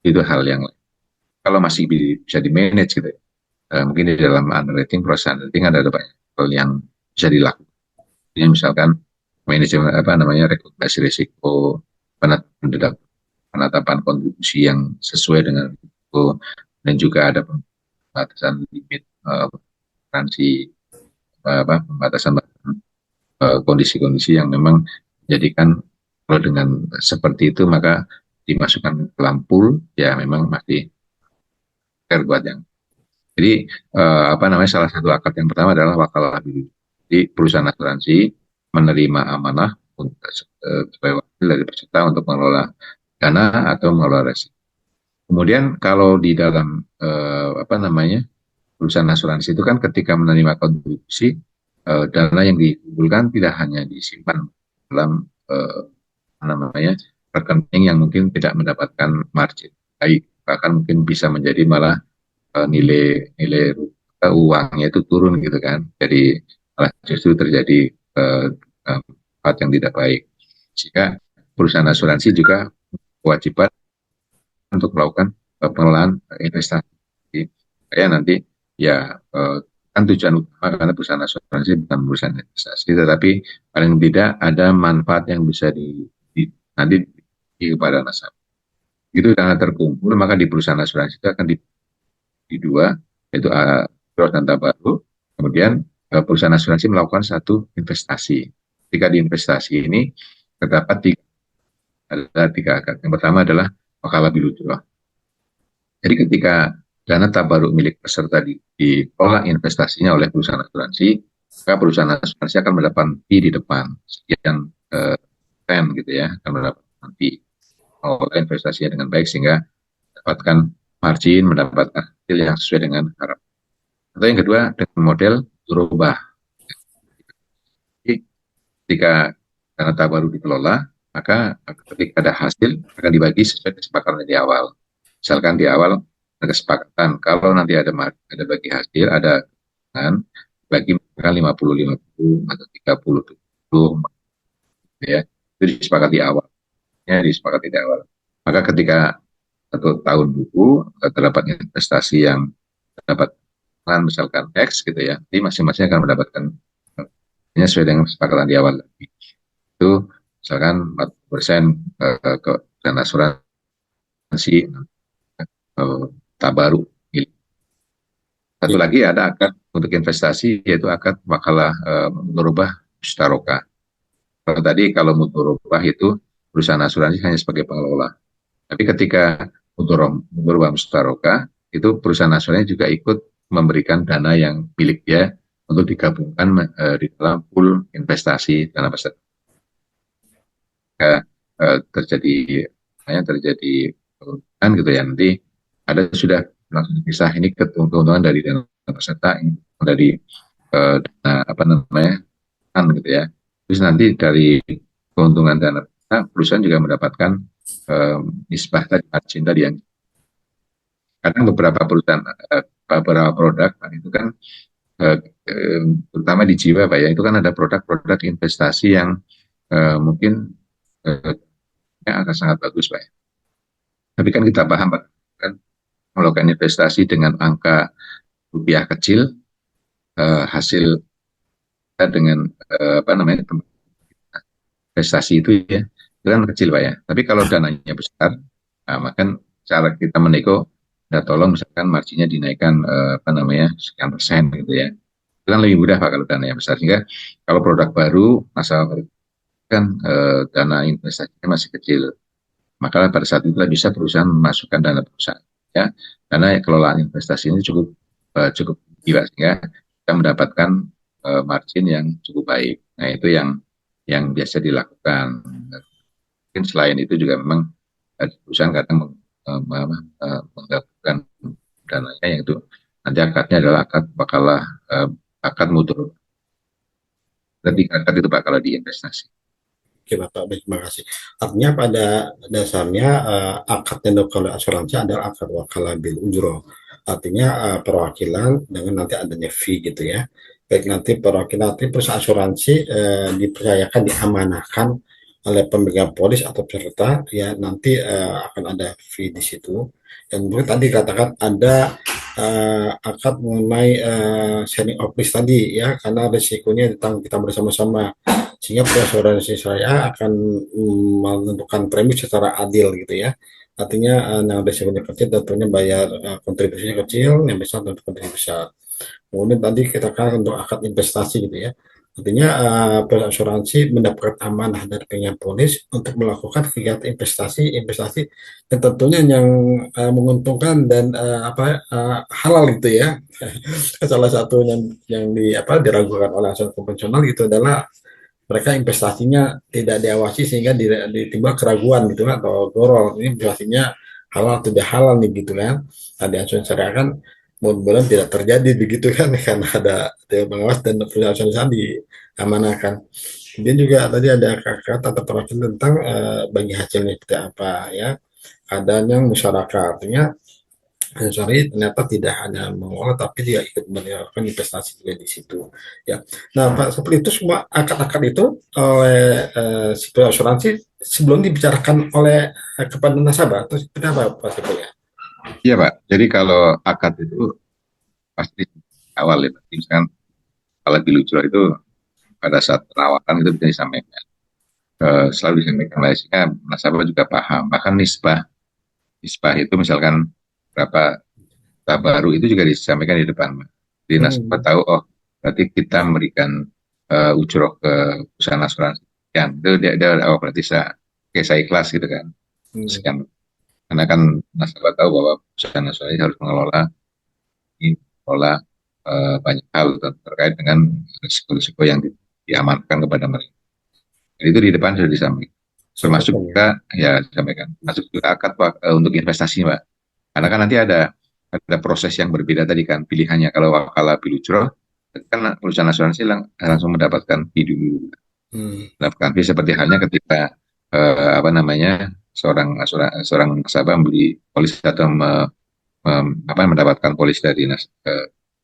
itu hal yang lain. Kalau masih bisa di manage gitu ya. Mungkin di dalam underwriting, proses underwriting ada banyak hal yang bisa dilakukan. Misalkan manajemen rekomendasi risiko, penetapan kontribusi yang sesuai dengan risiko, dan juga ada pembatasan limit garansi pembatasan kondisi-kondisi yang memang menjadikan kalau dengan seperti itu maka dimasukkan ke dalam pool, ya memang masih fair buat yang. Jadi salah satu akad yang pertama adalah wakalah biru. Jadi perusahaan asuransi menerima amanah untuk sebagai wakil dari peserta untuk mengelola dana atau mengelola resiko. Kemudian kalau di dalam perusahaan asuransi itu kan ketika menerima kontribusi, dana yang dikumpulkan tidak hanya disimpan dalam rekening yang mungkin tidak mendapatkan margin baik, bahkan mungkin bisa menjadi malah nilai uangnya itu turun gitu kan. Jadi malah justru terjadi hal yang tidak baik. Jika perusahaan asuransi juga kewajiban untuk melakukan pengelolaan investasi. Kayak nanti ya kan tujuan utama karena perusahaan asuransi bukan perusahaan investasi, tetapi paling tidak ada manfaat yang bisa nanti kepada nasabah. Itu dana terkumpul, maka di perusahaan asuransi itu akan di dua, yaitu gross dan tabaru. Kemudian perusahaan asuransi melakukan satu investasi. Ketika di investasi ini terdapat ada tiga akad. Yang pertama adalah wakalah biru curah. Jadi ketika dana tabaruk milik peserta dikelola investasinya oleh perusahaan asuransi, maka perusahaan asuransi akan mendapat fee di depan sekian gitu ya, akan mendapat fee mengelola investasinya dengan baik sehingga dapatkan margin, mendapatkan hasil yang sesuai dengan harapan. Atau yang kedua dengan model berubah. Jadi ketika dana baru dikelola, maka ketika ada hasil akan dibagi sesuai kesepakatan di awal. Misalkan di awal ada kesepakatan, kalau nanti ada bagi hasil, ada kan bagi misalkan 50-50 atau 30-70 ya, itu disepakati di awal. Ya, disepakati di awal. Maka ketika satu tahun buku terdapat investasi yang dapat misalkan X gitu ya, jadi masing-masing akan mendapatkan sesuai dengan kesepakatan di awal. Itu misalkan 40% ke dana asuransi tabaru. Satu lagi ada akad untuk investasi, yaitu akad wakalah mudharabah mustaroka. Kalau mudharabah itu perusahaan asuransi hanya sebagai pengelola. Tapi ketika mudharabah mustaroka, itu perusahaan asuransi juga ikut memberikan dana yang milik dia untuk digabungkan di dalam pool investasi dana peserta. Terjadi kan gitu ya, nanti ada sudah langsung dipisah ini keuntungan dari dana peserta, ini dari dana apa namanya kan gitu ya. Terus nanti dari keuntungan dana peserta, perusahaan juga mendapatkan nisbah tadi, margin tadi yang kadang beberapa perusahaan beberapa produk itu kan eh, terutama di jiwa Pak ya, itu kan ada produk-produk investasi yang mungkin akan sangat bagus Pak. Tapi kan kita paham Pak, kan melakukan investasi dengan angka rupiah kecil, hasil dengan apa namanya investasi itu ya, itu kan kecil Pak ya. Tapi kalau dananya besar, nah, maka cara kita menego, ya tolong misalkan marginnya dinaikkan apa namanya sekian persen gitu ya. Itu kan lebih mudah Pak kalau dananya besar. Sehingga kalau produk baru, masalah kan dana investasinya masih kecil. Maka pada saat itu bisa perusahaan memasukkan dana perusahaan ya, karena kelolaan investasi ini cukup tinggi sehingga kita mendapatkan margin yang cukup baik. Nah itu yang biasa dilakukan. Mungkin selain itu juga memang perusahaan kadang menggabungkan dananya, yaitu nanti akadnya adalah akad bakalah akad mutu. Dan tiga akad itu bakal di investasi. Oke Bapak, baik, terima kasih. Artinya pada dasarnya akad yang dilakukan oleh asuransi adalah akad wakalah bil ujroh. Artinya perwakilan dengan nanti adanya fee gitu ya. Baik nanti perwakilan nanti perusahaan asuransi dipercayakan diamanahkan oleh pemegang polis atau peserta ya, nanti akan ada fee di situ. Dan mungkin tadi katakan ada akad mengenai sharing of risk tadi ya, karena risikonya ditanggung kita bersama-sama, sehingga asuransi saya akan menentukan premi secara adil gitu ya. Artinya yang resikonya kecil tentunya bayar kontribusinya kecil, yang besar tentu kontribusi besar. Kemudian tadi kita kan untuk akad investasi gitu ya. Artinya asuransi mendapatkan amanah dari pihak polis untuk melakukan kegiatan investasi yang tentunya yang menguntungkan dan halal gitu ya. Salah satu yang diragukan oleh asuransi konvensional itu adalah mereka investasinya tidak diawasi sehingga ditimbul keraguan gitu kan, atau goror ini investasinya halal atau tidak halal nih gitu kan. Nah, di asuransi syariah kan mudah-mudahan tidak terjadi begitu kan karena ada pengawas dan asuransi diamanahkan. Kemudian juga tadi ada kata atau perwakilan tentang bagi hasilnya seperti apa ya. Ada yang musyarakah, artinya sorry, ternyata tidak hanya mengolah tapi dia ikut melakukan investasi juga di situ ya. Nah Pak, seperti itu semua akad-akad itu oleh si asuransi sebelum dibicarakan oleh kepada nasabah atau seperti apa Pak Sipul ya? Iya Pak, jadi kalau akad itu pasti awal ya, misalkan kalau di lucu itu pada saat penawaran itu bisa disampaikan, selalu disampaikan sehingga nasabah juga paham. Bahkan nisbah nisbah itu misalkan berapa baru itu juga disampaikan di depan. Jadi nasabah Hmm. tahu, oh berarti kita memberikan ujroh ke perusahaan asuransi. Yang itu dia oh berarti saya ikhlas gitu kan. Hmm. Sekian. Karena kan nasabah tahu bahwa perusahaan asuransi harus mengelola banyak hal terkait dengan risiko-risiko yang diamankan kepada mereka. Jadi itu di depan sudah disampaikan. Termasuk Sampaikan ya. juga ya disampaikan. Masuk juga akad Pak, untuk investasi Pak. Karena kan nanti ada proses yang berbeda tadi kan pilihannya. Kalau wakala pilujro kan perusahaan asuransi langsung mendapatkan fee dulu. Hmm. Mendapatkan fee seperti halnya ketika apa namanya seorang nasabah membeli polis atau apa mendapatkan polis dari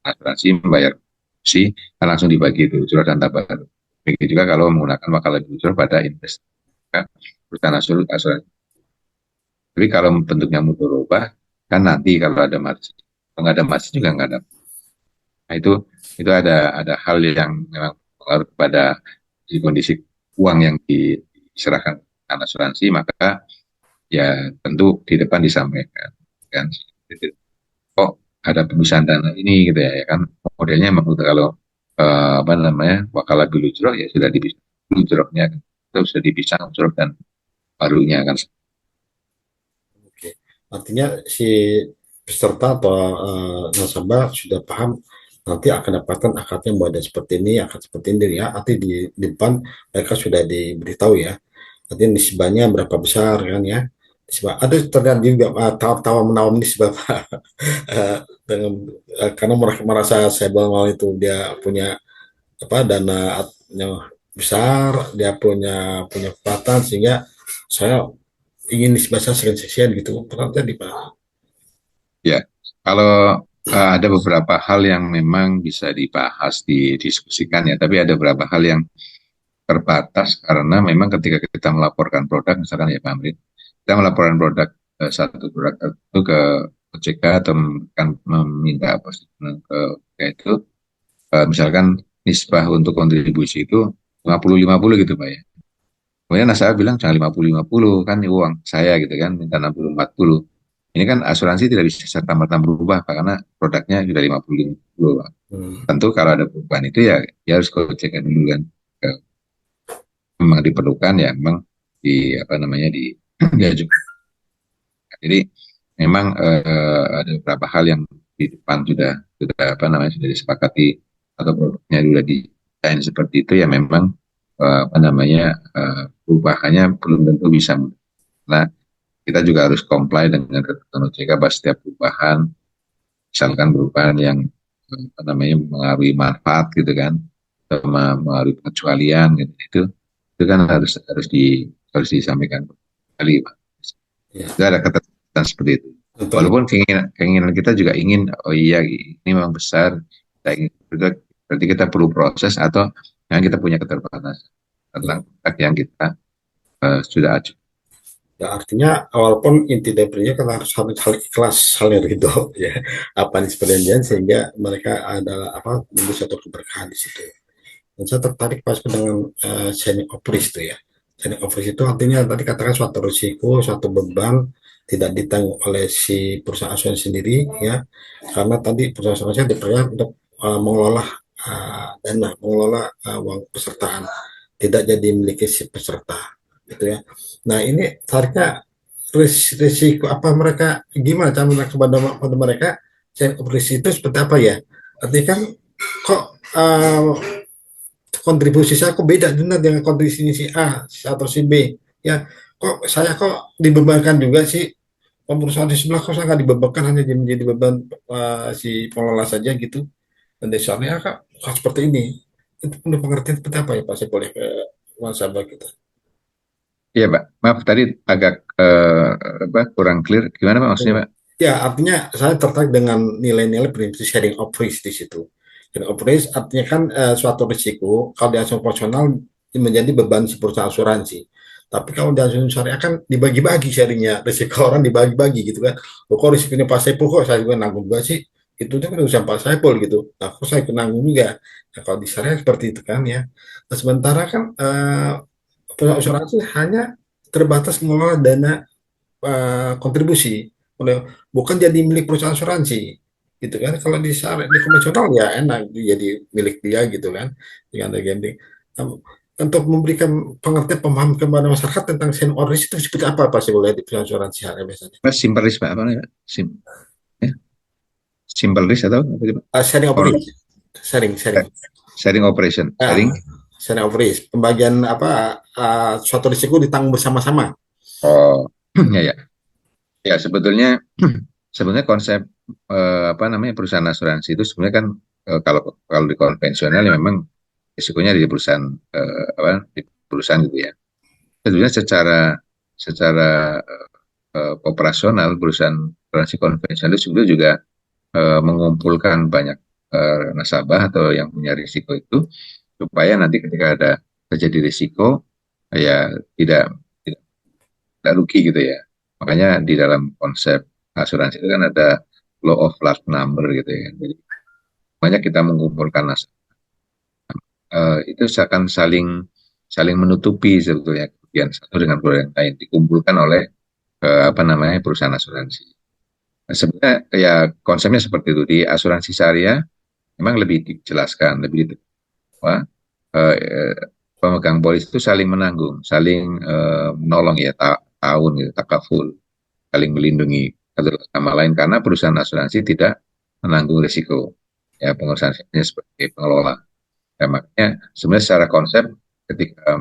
asuransi membayar fee kan langsung dibagi itu curah dan tabah. Begitu juga kalau menggunakan wakala pilujro pada investasi perusahaan asuransi. Tapi kalau bentuknya mudorobah kan nanti kalau ada margin, kalau nggak ada margin juga nggak ada. Nah itu ada hal yang memang pengaruh kepada kondisi uang yang diserahkan ke asuransi, maka ya tentu di depan disampaikan kan. Kok ada pemisahan dana ini gitu ya, ya kan modelnya memang udah kalau apa namanya wakala bilujro ya sudah dipisah bilujronya itu sudah dipisah unsur dan barunya kan. Oke. Artinya si peserta atau nasabah sudah paham nanti akan dapatkan akadnya model seperti ini, akan seperti ini ya. Arti di depan mereka sudah diberitahu ya. Artinya nisbahnya berapa besar kan ya. Nisbah. Ada terjadi juga tawar menawar nisbah eh, dengan karena merasa saya bilang itu dia punya apa dana besar, dia punya kekuatan sehingga saya ingin nisbahnya sekian gitu. Pernah jadi Pak. Ya, kalau ada beberapa hal yang memang bisa dibahas, didiskusikan ya, tapi ada beberapa hal yang terbatas karena memang ketika kita melaporkan produk, misalkan ya Pak Amrit, kita melaporkan produk satu produk itu ke OJK atau kan meminta apa sih ke OJK itu, misalkan nisbah untuk kontribusi itu 50-50 gitu Pak ya. Kemudian nasabah bilang jangan 50-50 kan ini uang saya gitu kan, minta 60-40. Ini kan asuransi tidak bisa serta-merta berubah Pak, karena produknya sudah 50-50 Pak. Hmm. Tentu kalau ada perubahan itu ya harus kau cek dulu kan. Memang diperlukan ya memang di apa namanya diajukan. Jadi memang ada beberapa hal yang di depan sudah apa namanya sudah disepakati atau produknya sudah desain seperti itu ya memang apa namanya perubahannya belum tentu bisa mudah. Nah, kita juga harus comply dengan ketentuan OJK bahwa setiap perubahan, misalkan perubahan yang apa namanya mengaruhi manfaat gitu kan, atau mengaruhi pengecualian gitu, itu kan harus disampaikan kembali, Pak. Ya, Itu ada ketentuan seperti itu. untuk Walaupun keinginan kita juga ingin, oh iya ini memang besar, kita ingin, berarti kita perlu proses atau yang kita punya keterbatasan tentang ya, yang kita sudah ajukan. ya, artinya walaupun inti dari periode kan harus hal ikhlas, saling ridho ya apa nih perjanjian sehingga mereka adalah apa menjadi suatu keberkahan di situ. Dan saya tertarik pas dengan signing of risk itu ya. Signing of risk itu artinya tadi katakan suatu risiko, suatu beban tidak ditanggung oleh si perusahaan asuransi sendiri ya, karena tadi perusahaan asuransi dipercaya untuk mengelola dana, mengelola uang pesertaan, tidak jadi memiliki si peserta, gitu ya. Nah ini tariknya risiko apa mereka gimana cara mereka kepada mereka signing of risk itu seperti apa ya? Artinya kan kok kontribusi saya kok beda dengan kontribusi si A atau si B ya, kok saya kok dibebankan juga sih perusahaan di sebelah, kok saya nggak dibebankan hanya menjadi beban si pengelola saja gitu, dan dasarnya kok seperti ini. Itu punya pengertian seperti apa ya Pak, saya boleh ke nasabah kita. Iya, Pak. Maaf tadi agak apa, kurang clear. Gimana, Pak, maksudnya, Pak? Ya, artinya saya tertarik dengan nilai-nilai prinsip sharing of risk di situ. Sharing of risk artinya kan suatu risiko kalau di asuransi profesional menjadi beban si perusahaan asuransi. Tapi kalau di asuransi syariah kan dibagi-bagi sharingnya, risiko orang dibagi-bagi gitu kan. Oh, kok risikonya Pak Saiful kok saya juga nanggung juga sih. Itu kan urusan Pak Saiful gitu. Nah, kok saya nanggung juga. Nah, kalau di syariah seperti itu kan ya. Nah, sementara kan perusahaan asuransi hanya terbatas mengelola dana kontribusi, bukan jadi milik perusahaan asuransi gitu kan. Kalau di konvensional ya enak jadi milik dia gitu kan dengan ada gambling. Nah, untuk memberikan pengertian pemahaman kepada masyarakat tentang senior risk itu seperti apa sih boleh di perusahaan asuransi hari biasanya. Pak, simple risk, Pak. Apa namanya, Pak? Ya? Simple risk atau apa sih, Pak? Sharing of Or risk, sharing sharing operation. ya, Sharing. sharing of risk, pembagian apa suatu risiko ditanggung bersama-sama. Oh, ya, ya. Ya, sebetulnya sebenarnya konsep apa namanya perusahaan asuransi itu sebenarnya kan kalau kalau di konvensional ya memang risikonya di perusahaan apa di perusahaan gitu ya. Sebenarnya secara operasional perusahaan asuransi konvensional itu sebenarnya juga mengumpulkan banyak nasabah atau yang punya risiko itu supaya nanti ketika ada terjadi risiko ya tidak, tidak rugi gitu ya. Makanya di dalam konsep asuransi itu kan ada law of large number gitu ya. Jadi banyak kita mengumpulkan nasabah itu akan saling saling menutupi sebetulnya kerugian satu dengan kerugian lain dikumpulkan oleh apa namanya perusahaan asuransi. Nah, sebenarnya ya konsepnya seperti itu di asuransi syariah memang lebih dijelaskan lebih bahwa eh, pemegang polis itu saling menanggung, saling menolong ya tahun gitu, takaful, saling melindungi satu sama lain karena perusahaan asuransi tidak menanggung risiko ya pengurusan sebagai pengelola. Ya, makanya sebenarnya secara konsep ketika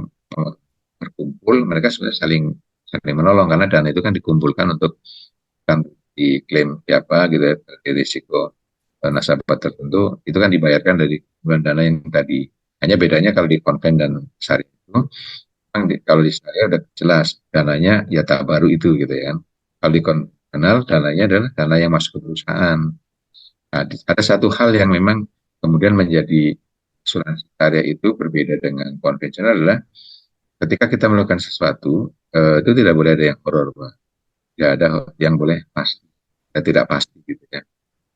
berkumpul mereka sebenarnya saling saling menolong karena dana itu kan dikumpulkan untuk kan diklaim siapa gitu ya dari risiko nasabah tertentu itu kan dibayarkan dari kumpulan dana yang tadi. Hanya bedanya kalau di konven dan syariah itu kalau di syariah udah jelas dananya ya tak baru itu gitu ya kan. Kalau di konvensional dananya adalah dana yang masuk ke perusahaan. Nah, ada satu hal yang memang kemudian menjadi asuransi syariah itu berbeda dengan konvensional adalah ketika kita melakukan sesuatu itu tidak boleh ada yang horor, Pak. Tidak ada yang boleh pasti, tidak pasti gitu ya.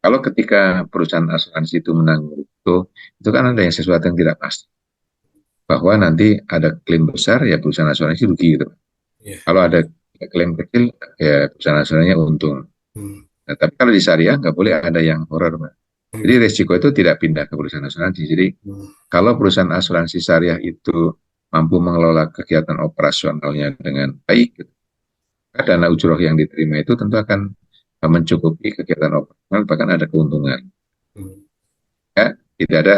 Kalau ketika perusahaan asuransi itu menanggung itu kan ada yang sesuatu yang tidak pasti. Bahwa nanti ada klaim besar, ya perusahaan asuransi rugi gitu. Ya. Kalau ada klaim kecil, ya perusahaan asuransinya untung. Hmm. Nah, tapi kalau di syariah nggak boleh ada yang horor, Pak. Jadi Hmm. resiko itu tidak pindah ke perusahaan asuransi. Jadi Hmm. kalau perusahaan asuransi syariah itu mampu mengelola kegiatan operasionalnya dengan baik, gitu, dana ujroh yang diterima itu tentu akan mencukupi kegiatan operasional, bahkan ada keuntungan. Hmm. Ya, tidak ada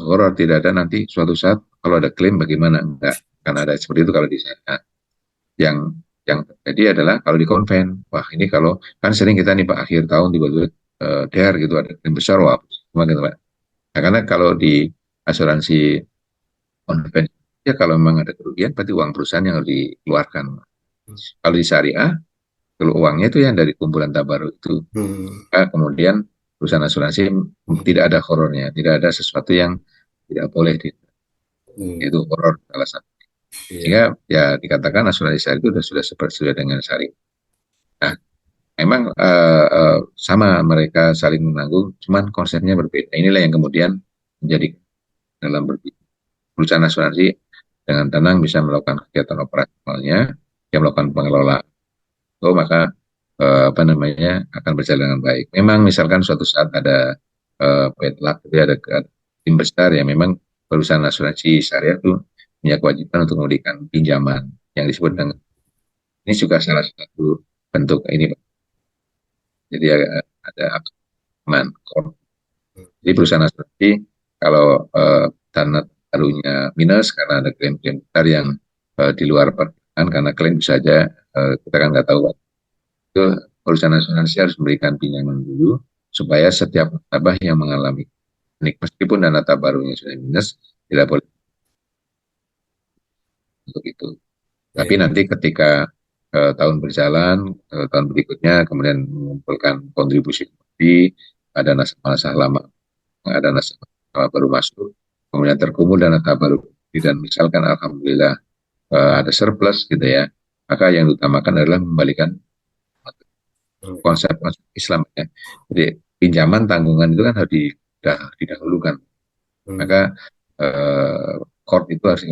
horor, tidak ada nanti suatu saat kalau ada klaim bagaimana enggak. Karena ada seperti itu kalau di sana. Yang yang terjadi adalah kalau di konven, wah ini kalau kan sering kita nih Pak akhir tahun tiba-tiba der gitu ada klaim besar, wah cuma gitu Pak. Nah, karena kalau di asuransi konven ya kalau memang ada kerugian berarti uang perusahaan yang harus dikeluarkan. Kalau di syariah, kalau uangnya itu yang dari kumpulan tabaruk itu. Hmm. Kemudian perusahaan asuransi tidak ada horornya, tidak ada sesuatu yang tidak boleh Hmm. itu horor salah satu. Iya. Sehingga ya dikatakan asuransi syariah itu sudah seperti sudah dengan syariah. Nah, memang sama mereka saling menanggung, cuman konsepnya berbeda. Inilah yang kemudian menjadi dalam perusahaan asuransi dengan tenang bisa melakukan kegiatan operasionalnya, yang melakukan pengelolaan. Oh, maka apa namanya akan berjalan dengan baik. Memang misalkan suatu saat ada bad luck, ada tim besar ya memang perusahaan asuransi syariah itu punya kewajiban untuk memberikan pinjaman yang disebut dengan ini juga salah satu bentuk ini Pak. Jadi ada aman. Jadi perusahaan asuransi kalau dana taruhnya minus karena ada klaim-klaim besar yang di luar perkiraan karena klaim bisa saja kita kan nggak tahu itu perusahaan asuransi harus memberikan pinjaman dulu supaya setiap nasabah yang mengalami meskipun dana tabarungnya sudah minus tidak boleh untuk itu. Tapi Iya. nanti ketika tahun berjalan, tahun berikutnya kemudian mengumpulkan kontribusi kembali, ada nasabah lama, ada nasabah baru masuk, kemudian terkumpul dana tabaruk dan misalkan alhamdulillah ada surplus gitu ya, maka yang diutamakan adalah membalikan Hmm. konsep Islam ya. Jadi pinjaman tanggungan itu kan harus didahulukan. Hmm. Maka court itu harus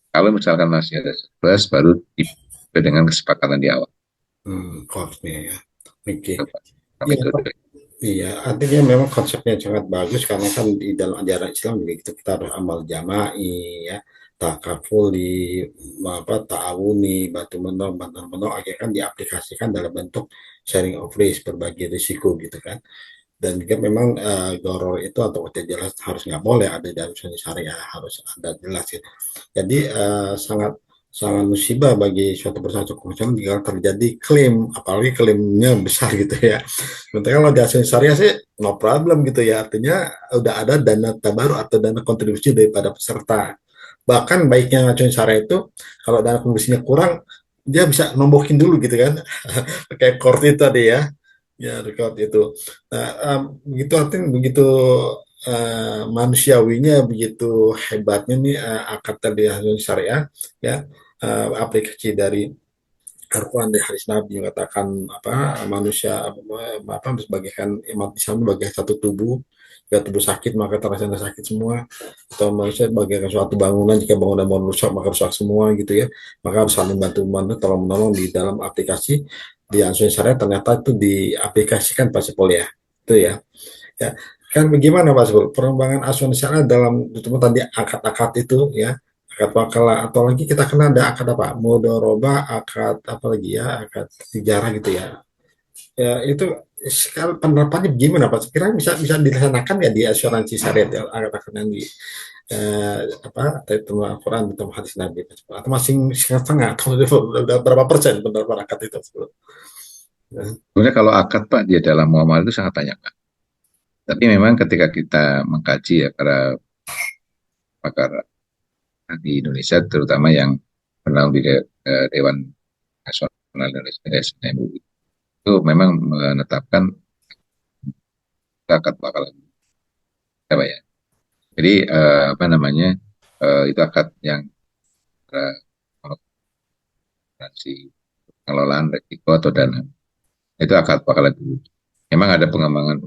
kalau misalkan masih ada surplus baru dengan kesepakatan di awal. Course-nya ya. Oke. Kami Iya, itu Pak. Iya, artinya memang konsepnya sangat bagus karena kan di dalam ajaran Islam juga gitu, kita harus amal jama'i ya, takaful di apa ta'awuni, batu menolong, bantu menolong, akhirnya kan diaplikasikan dalam bentuk sharing of risk, berbagi risiko gitu kan. Dan juga memang goror itu atau tidak jelas harus nggak boleh ada dalam syariah, harus ada jelas gitu. Jadi sangat sangat musibah bagi suatu perusahaan konvensional jika terjadi klaim, apalagi klaimnya besar gitu ya. Sementara kalau di asuransi syariah sih no problem gitu ya, artinya udah ada dana tabaruk atau dana kontribusi daripada peserta. Bahkan baiknya asuransi syariah itu kalau dana kontribusinya kurang, dia bisa nombokin dulu gitu kan, kayak court itu tadi ya, ya record itu. Nah, begitu artinya begitu manusiawinya, begitu hebatnya nih akad tadi asuransi syariah ya, aplikasi dari Al-Quran di hadis Nabi mengatakan apa, manusia apa sebagaikan iman Islam sebagai satu tubuh, jika tubuh sakit maka terasa sakit semua, atau manusia sebagai suatu bangunan, jika bangunan mau rusak maka rusak semua gitu ya, maka harus saling bantu membantu, tolong menolong di dalam aplikasi di asuransi syariah, ternyata itu diaplikasikan Pak Sepol ya, itu ya. Ya, kan bagaimana Pak Zul? Pengembangan asuransi dalam terutama tadi akad-akad itu ya, akad wakala atau lagi kita kena ada akad apa? Mudoroba, akad apa lagi ya? Akad tijarah gitu ya. Ya itu sekarang penerapannya gimana Pak? Kira bisa bisa dilaksanakan ya di asuransi syariah ya, akad-akad yang di apa itu Al-Quran atau hadis Nabi atau masih setengah atau berapa persen penerapan akad itu? Ya. Sebenarnya kalau akad Pak, dia dalam muamalah itu sangat banyak Pak. Tapi memang ketika kita mengkaji ya para pakar di Indonesia, terutama yang pernah di Dewan Nasional Indonesia (DSNMU), itu memang menetapkan akad bakalan apa ya. Jadi apa namanya, itu akad yang asuransi pengelolaan risiko atau dana. Itu akad bakalan dulu. Memang ada pengembangan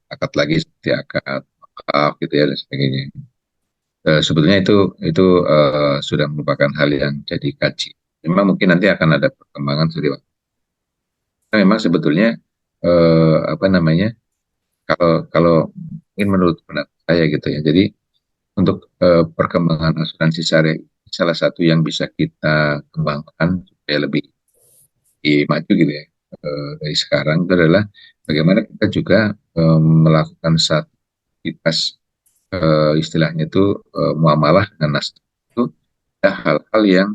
akad lagi seperti akad wakaf gitu ya dan sebagainya. Sebetulnya itu sudah merupakan hal yang jadi kaji. Memang mungkin nanti akan ada perkembangan sendiri. Memang sebetulnya apa namanya, kalau kalau mungkin menurut pendapat saya gitu ya. Jadi untuk perkembangan asuransi syariah, salah satu yang bisa kita kembangkan supaya lebih maju gitu ya dari sekarang itu adalah bagaimana kita juga melakukan satu aktivitas istilahnya itu muamalah dengan nasabah itu ada hal-hal yang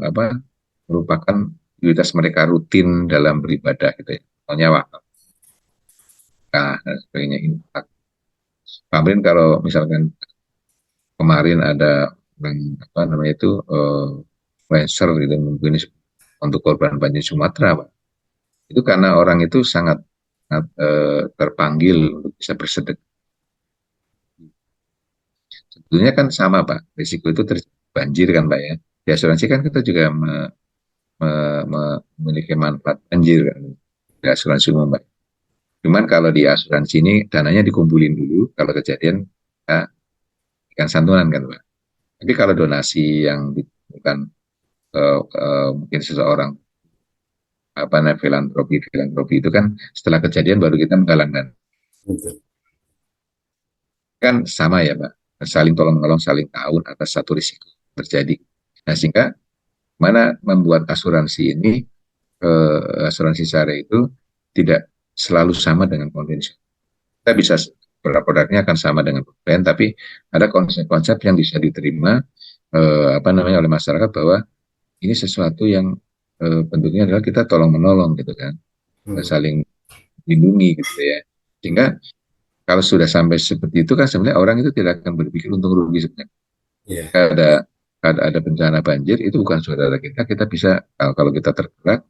apa merupakan aktivitas mereka rutin dalam beribadah gitu ya. Contohnya wakaf dan sebagainya. Kemarin kalau misalkan kemarin ada apa namanya itu influencer gitu mungkin untuk korban banjir Sumatera Pak. Itu karena orang itu sangat, sangat terpanggil untuk bisa bersedekah. Sebetulnya kan sama Pak, risiko itu terjadi banjir kan Pak ya. Di asuransi kan kita juga memiliki manfaat banjir kan di asuransi umum Pak. Cuman kalau di asuransi ini dananya dikumpulin dulu, kalau kejadian kita ikan santunan kan Pak. Tapi kalau donasi yang bukan mungkin seseorang apa namanya filantropi filantropi itu kan setelah kejadian baru kita menggalangkan, Gitu. kan sama ya Pak, saling tolong menolong saling tahu atas satu risiko terjadi. Nah sehingga mana membuat asuransi ini asuransi syariah itu tidak selalu sama dengan konvensional. Kita bisa produknya akan sama dengan konven, tapi ada konsep-konsep yang bisa diterima apa namanya oleh masyarakat bahwa ini sesuatu yang bentuknya adalah kita tolong menolong gitu kan, Hmm. saling lindungi gitu ya. Sehingga kalau sudah sampai seperti itu kan sebenarnya orang itu tidak akan berpikir untung rugi sebenarnya. Iya. Ada ada bencana banjir itu bukan saudara kita, kita bisa kalau kita tergerak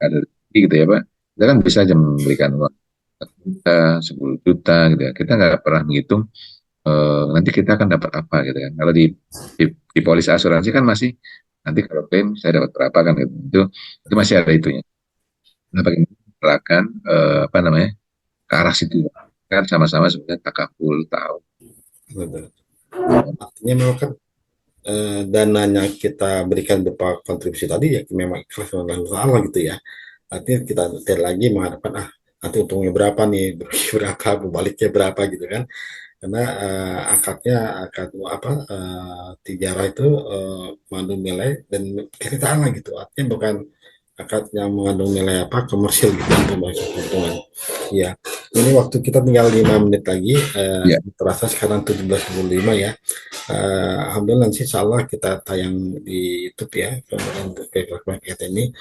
ada gitu ya Pak, kita kan bisa aja memberikan uang 1 juta, 10 juta gitu ya. Kita nggak pernah menghitung nanti kita akan dapat apa gitu kan. Kalau di polis asuransi kan masih nanti kalau klaim saya dapat berapa kan gitu. Itu masih ada itunya. Nah, bagaimana gerakan apa namanya ke arah situ kan sama-sama sebenarnya takaful tahu. Betul. Artinya memang kan dananya kita berikan berupa kontribusi tadi ya memang ikhlas dengan Allah gitu ya. Artinya kita tidak lagi mengharapkan nanti untungnya berapa nih, berapa, baliknya berapa gitu kan. Karena akadnya akad apa tijarah itu mengandung nilai dan kita Allah gitu. Artinya bukan akad yang mengandung nilai apa komersial gitu untuk masuk keuntungan. Iya. Ini waktu kita tinggal 5 menit lagi, Ya, terasa sekarang 17.45 ya. Alhamdulillah insya Allah kita tayang di YouTube ya, kemudian paket ini.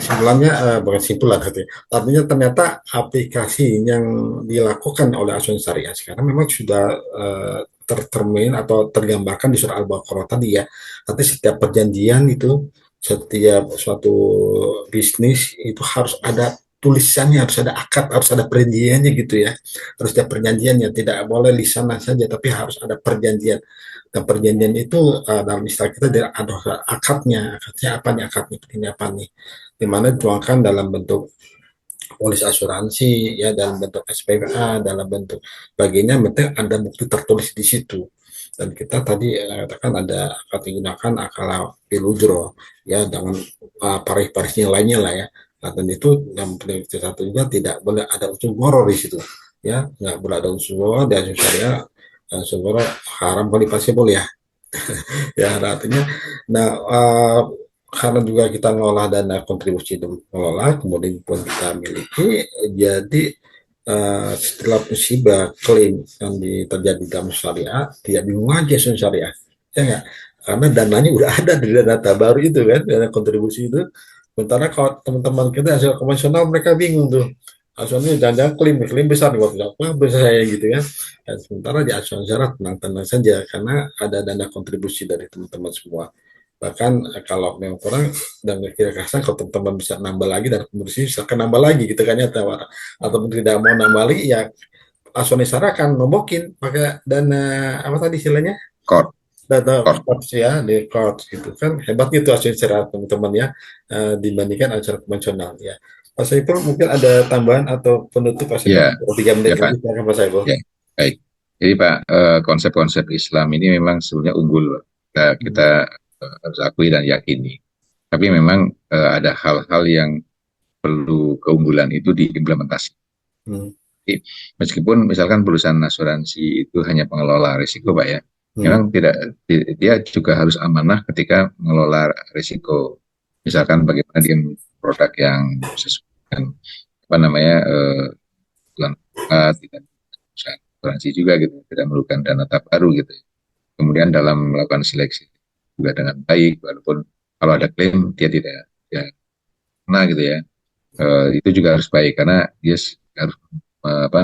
Simpulannya bukan simpulan artinya ternyata aplikasi yang dilakukan oleh asuransi syariah sekarang memang sudah tercermin atau tergambarkan di surah Al-Baqarah tadi ya. Nanti setiap perjanjian itu, setiap suatu bisnis itu harus ada tulisannya, harus ada akad, harus ada perjanjiannya gitu ya. Harus ada perjanjiannya, tidak boleh lisanan saja, tapi harus ada perjanjian. Dan perjanjian itu dalam istilah kita ada akadnya. Akadnya apa nih? Akadnya ini apa nih? Dimana dituangkan dalam bentuk polis asuransi ya, dalam bentuk SPA, dalam bentuk bagiannya, penting ada bukti tertulis di situ. Dan kita tadi katakan ada akad digunakan akal bilujro ya, dengan paris-parisnya lainnya lah ya. Nah, dan itu yang penting satu juga, tidak boleh ada unsur goro di situ ya, nggak boleh ada unsur goro di asas syariah. Unsur goro haram, kalau pasti boleh ya. Ya artinya, nah karena juga kita ngolah dana kontribusi dan mengelola, kemudian pun kita miliki, jadi setelah musibah klaim yang terjadi dalam syariah, tidak bingung aja sun syariah, ya nggak? Karena dananya udah ada di dana baru itu kan, dana kontribusi itu. Sementara kalau teman-teman kita hasil konvensional, mereka bingung tuh. Asuransi jangan klaim besar nih waktu apa besar saya gitu kan. Dan sementara di asuransi syarat tenang-tenang saja, karena ada dana kontribusi dari teman-teman semua. Bahkan kalau memang kurang dan kira kira kalau teman-teman bisa nambah lagi dan kontribusi, silakan nambah lagi gitu kan ya, ataupun tidak mau nambah lagi ya, asuransi syariah akan nombokin pakai dana apa tadi istilahnya, Kor, data kor. coach ya, di coach gitu kan, hebat gitu asuransi syariah teman-teman ya, dibandingkan asuransi konvensional ya. Pak Saiful mungkin ada tambahan atau penutup Pak Saiful, Ya, 3 menit ya Pak. lagi silakan Pak Saiful. Ya, baik. Jadi Pak, konsep-konsep Islam ini memang sebenarnya unggul, Pak. Kita harus akui dan yakini. Tapi memang ada hal-hal yang perlu keunggulan itu diimplementasi. Hmm. Jadi, meskipun misalkan perusahaan asuransi itu hanya pengelola risiko, Pak ya, Hmm. memang tidak, dia juga harus amanah ketika mengelola risiko. Misalkan bagaimana dia produk yang sesuai dengan apa namanya tidak asuransi juga gitu, tidak memerlukan dana baru gitu. Kemudian dalam melakukan seleksi juga dengan baik, walaupun kalau ada klaim dia tidak ya kena gitu ya. Itu juga harus baik karena dia harus apa,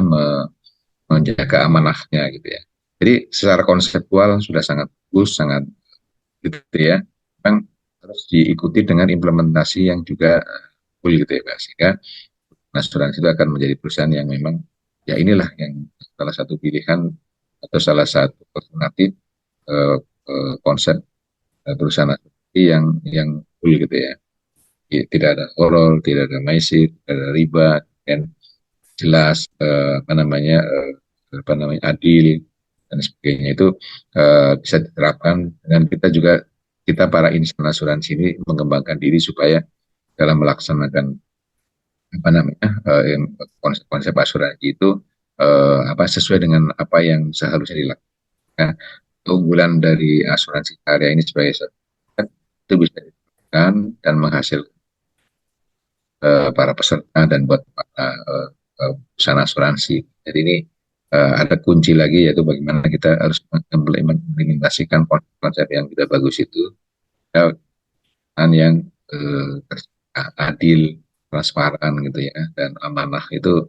menjaga amanahnya gitu ya. Jadi secara konseptual sudah sangat bagus, sangat gitu ya. Memang harus diikuti dengan implementasi yang juga full gitu ya, Pak. Sehingga asuransi itu akan menjadi perusahaan yang memang ya inilah yang salah satu pilihan atau salah satu alternatif konsep perusahaan asuransi yang full gitu ya. Tidak ada oral, tidak ada maisir, tidak ada riba, dan jelas apa namanya adil dan sebagainya itu bisa diterapkan dengan kita juga, kita para insan asuransi ini mengembangkan diri supaya dalam melaksanakan apa namanya konsep-konsep asuransi itu apa sesuai dengan apa yang seharusnya dilakukan. Keunggulan dari asuransi karya ini sebagai satu itu bisa diterapkan dan menghasilkan para peserta dan buat para perusahaan asuransi. Jadi ini ada kunci lagi, yaitu bagaimana kita harus mengimplementasikan konsep yang tidak bagus itu dan yang adil, transparan gitu ya, dan amanah itu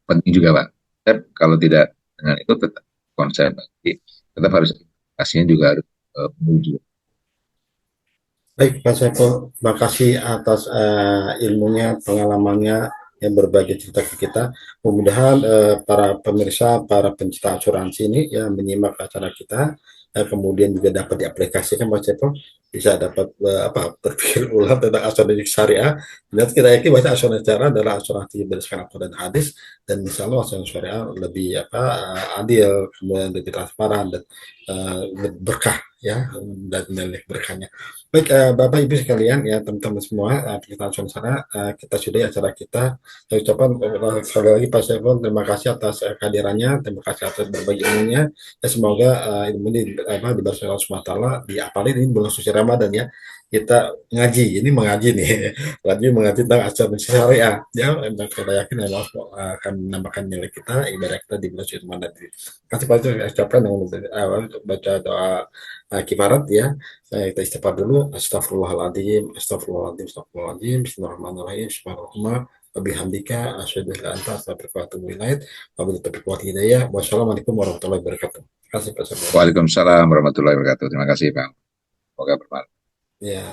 penting juga Pak. Dan kalau tidak dengan itu tetap konsep, jadi tetap harus aplikasinya juga harus menuju. Baik, Pak Saiful, terima kasih atas ilmunya, pengalamannya yang berbagi cerita ke kita. Mudah-mudahan para pemirsa, para pencinta asuransi ini ya menyimak acara kita, kemudian juga dapat diaplikasikan, Pak Saiful, bisa dapat apa berpikir ulang tentang asuransi syariah. Dan kita yakin bahwa asuransi syariah adalah asuransi berdasarkan Al-Quran dan hadis, dan insya Allah asuransi syariah lebih apa adil, kemudian lebih transparan dan berkah ya, dan nilai berkahnya. Baik, Bapak Ibu sekalian, ya teman-teman semua, kita langsung sana, kita sudahi acara kita. Saya ucapkan sekali lagi Pak Saiful, terima kasih atas kehadirannya, terima kasih atas berbagi ilmunya. Ya, semoga ilmu ini apa di Allah SWT diapalin ini bulan suci Ramadan ya. kita ngaji, ini mengaji nih, lagi mengaji tentang asuransi syariah. Ya, dan kita yakin Allah akan menambahkan nilai kita, ibadah kita di bulan suci Ramadan ini. Kasih Pak, saya ucapkan yang awal untuk baca doa kifarat ya. Saya kita istighfar dulu. Astagfirullahaladzim, astagfirullahaladzim, astagfirullahaladzim. Bismillahirrahmanirrahim. Subhanallah. Wabihamdika asyhadu an la ilaha illa anta astaghfiruka wa atubu ilaik. Wabillahi taufiq wal hidayah. Wassalamualaikum warahmatullahi wabarakatuh. Terima kasih Pak Samuel. Waalaikumsalam warahmatullahi wabarakatuh. Terima kasih Bang. Semoga bermanfaat. Ya.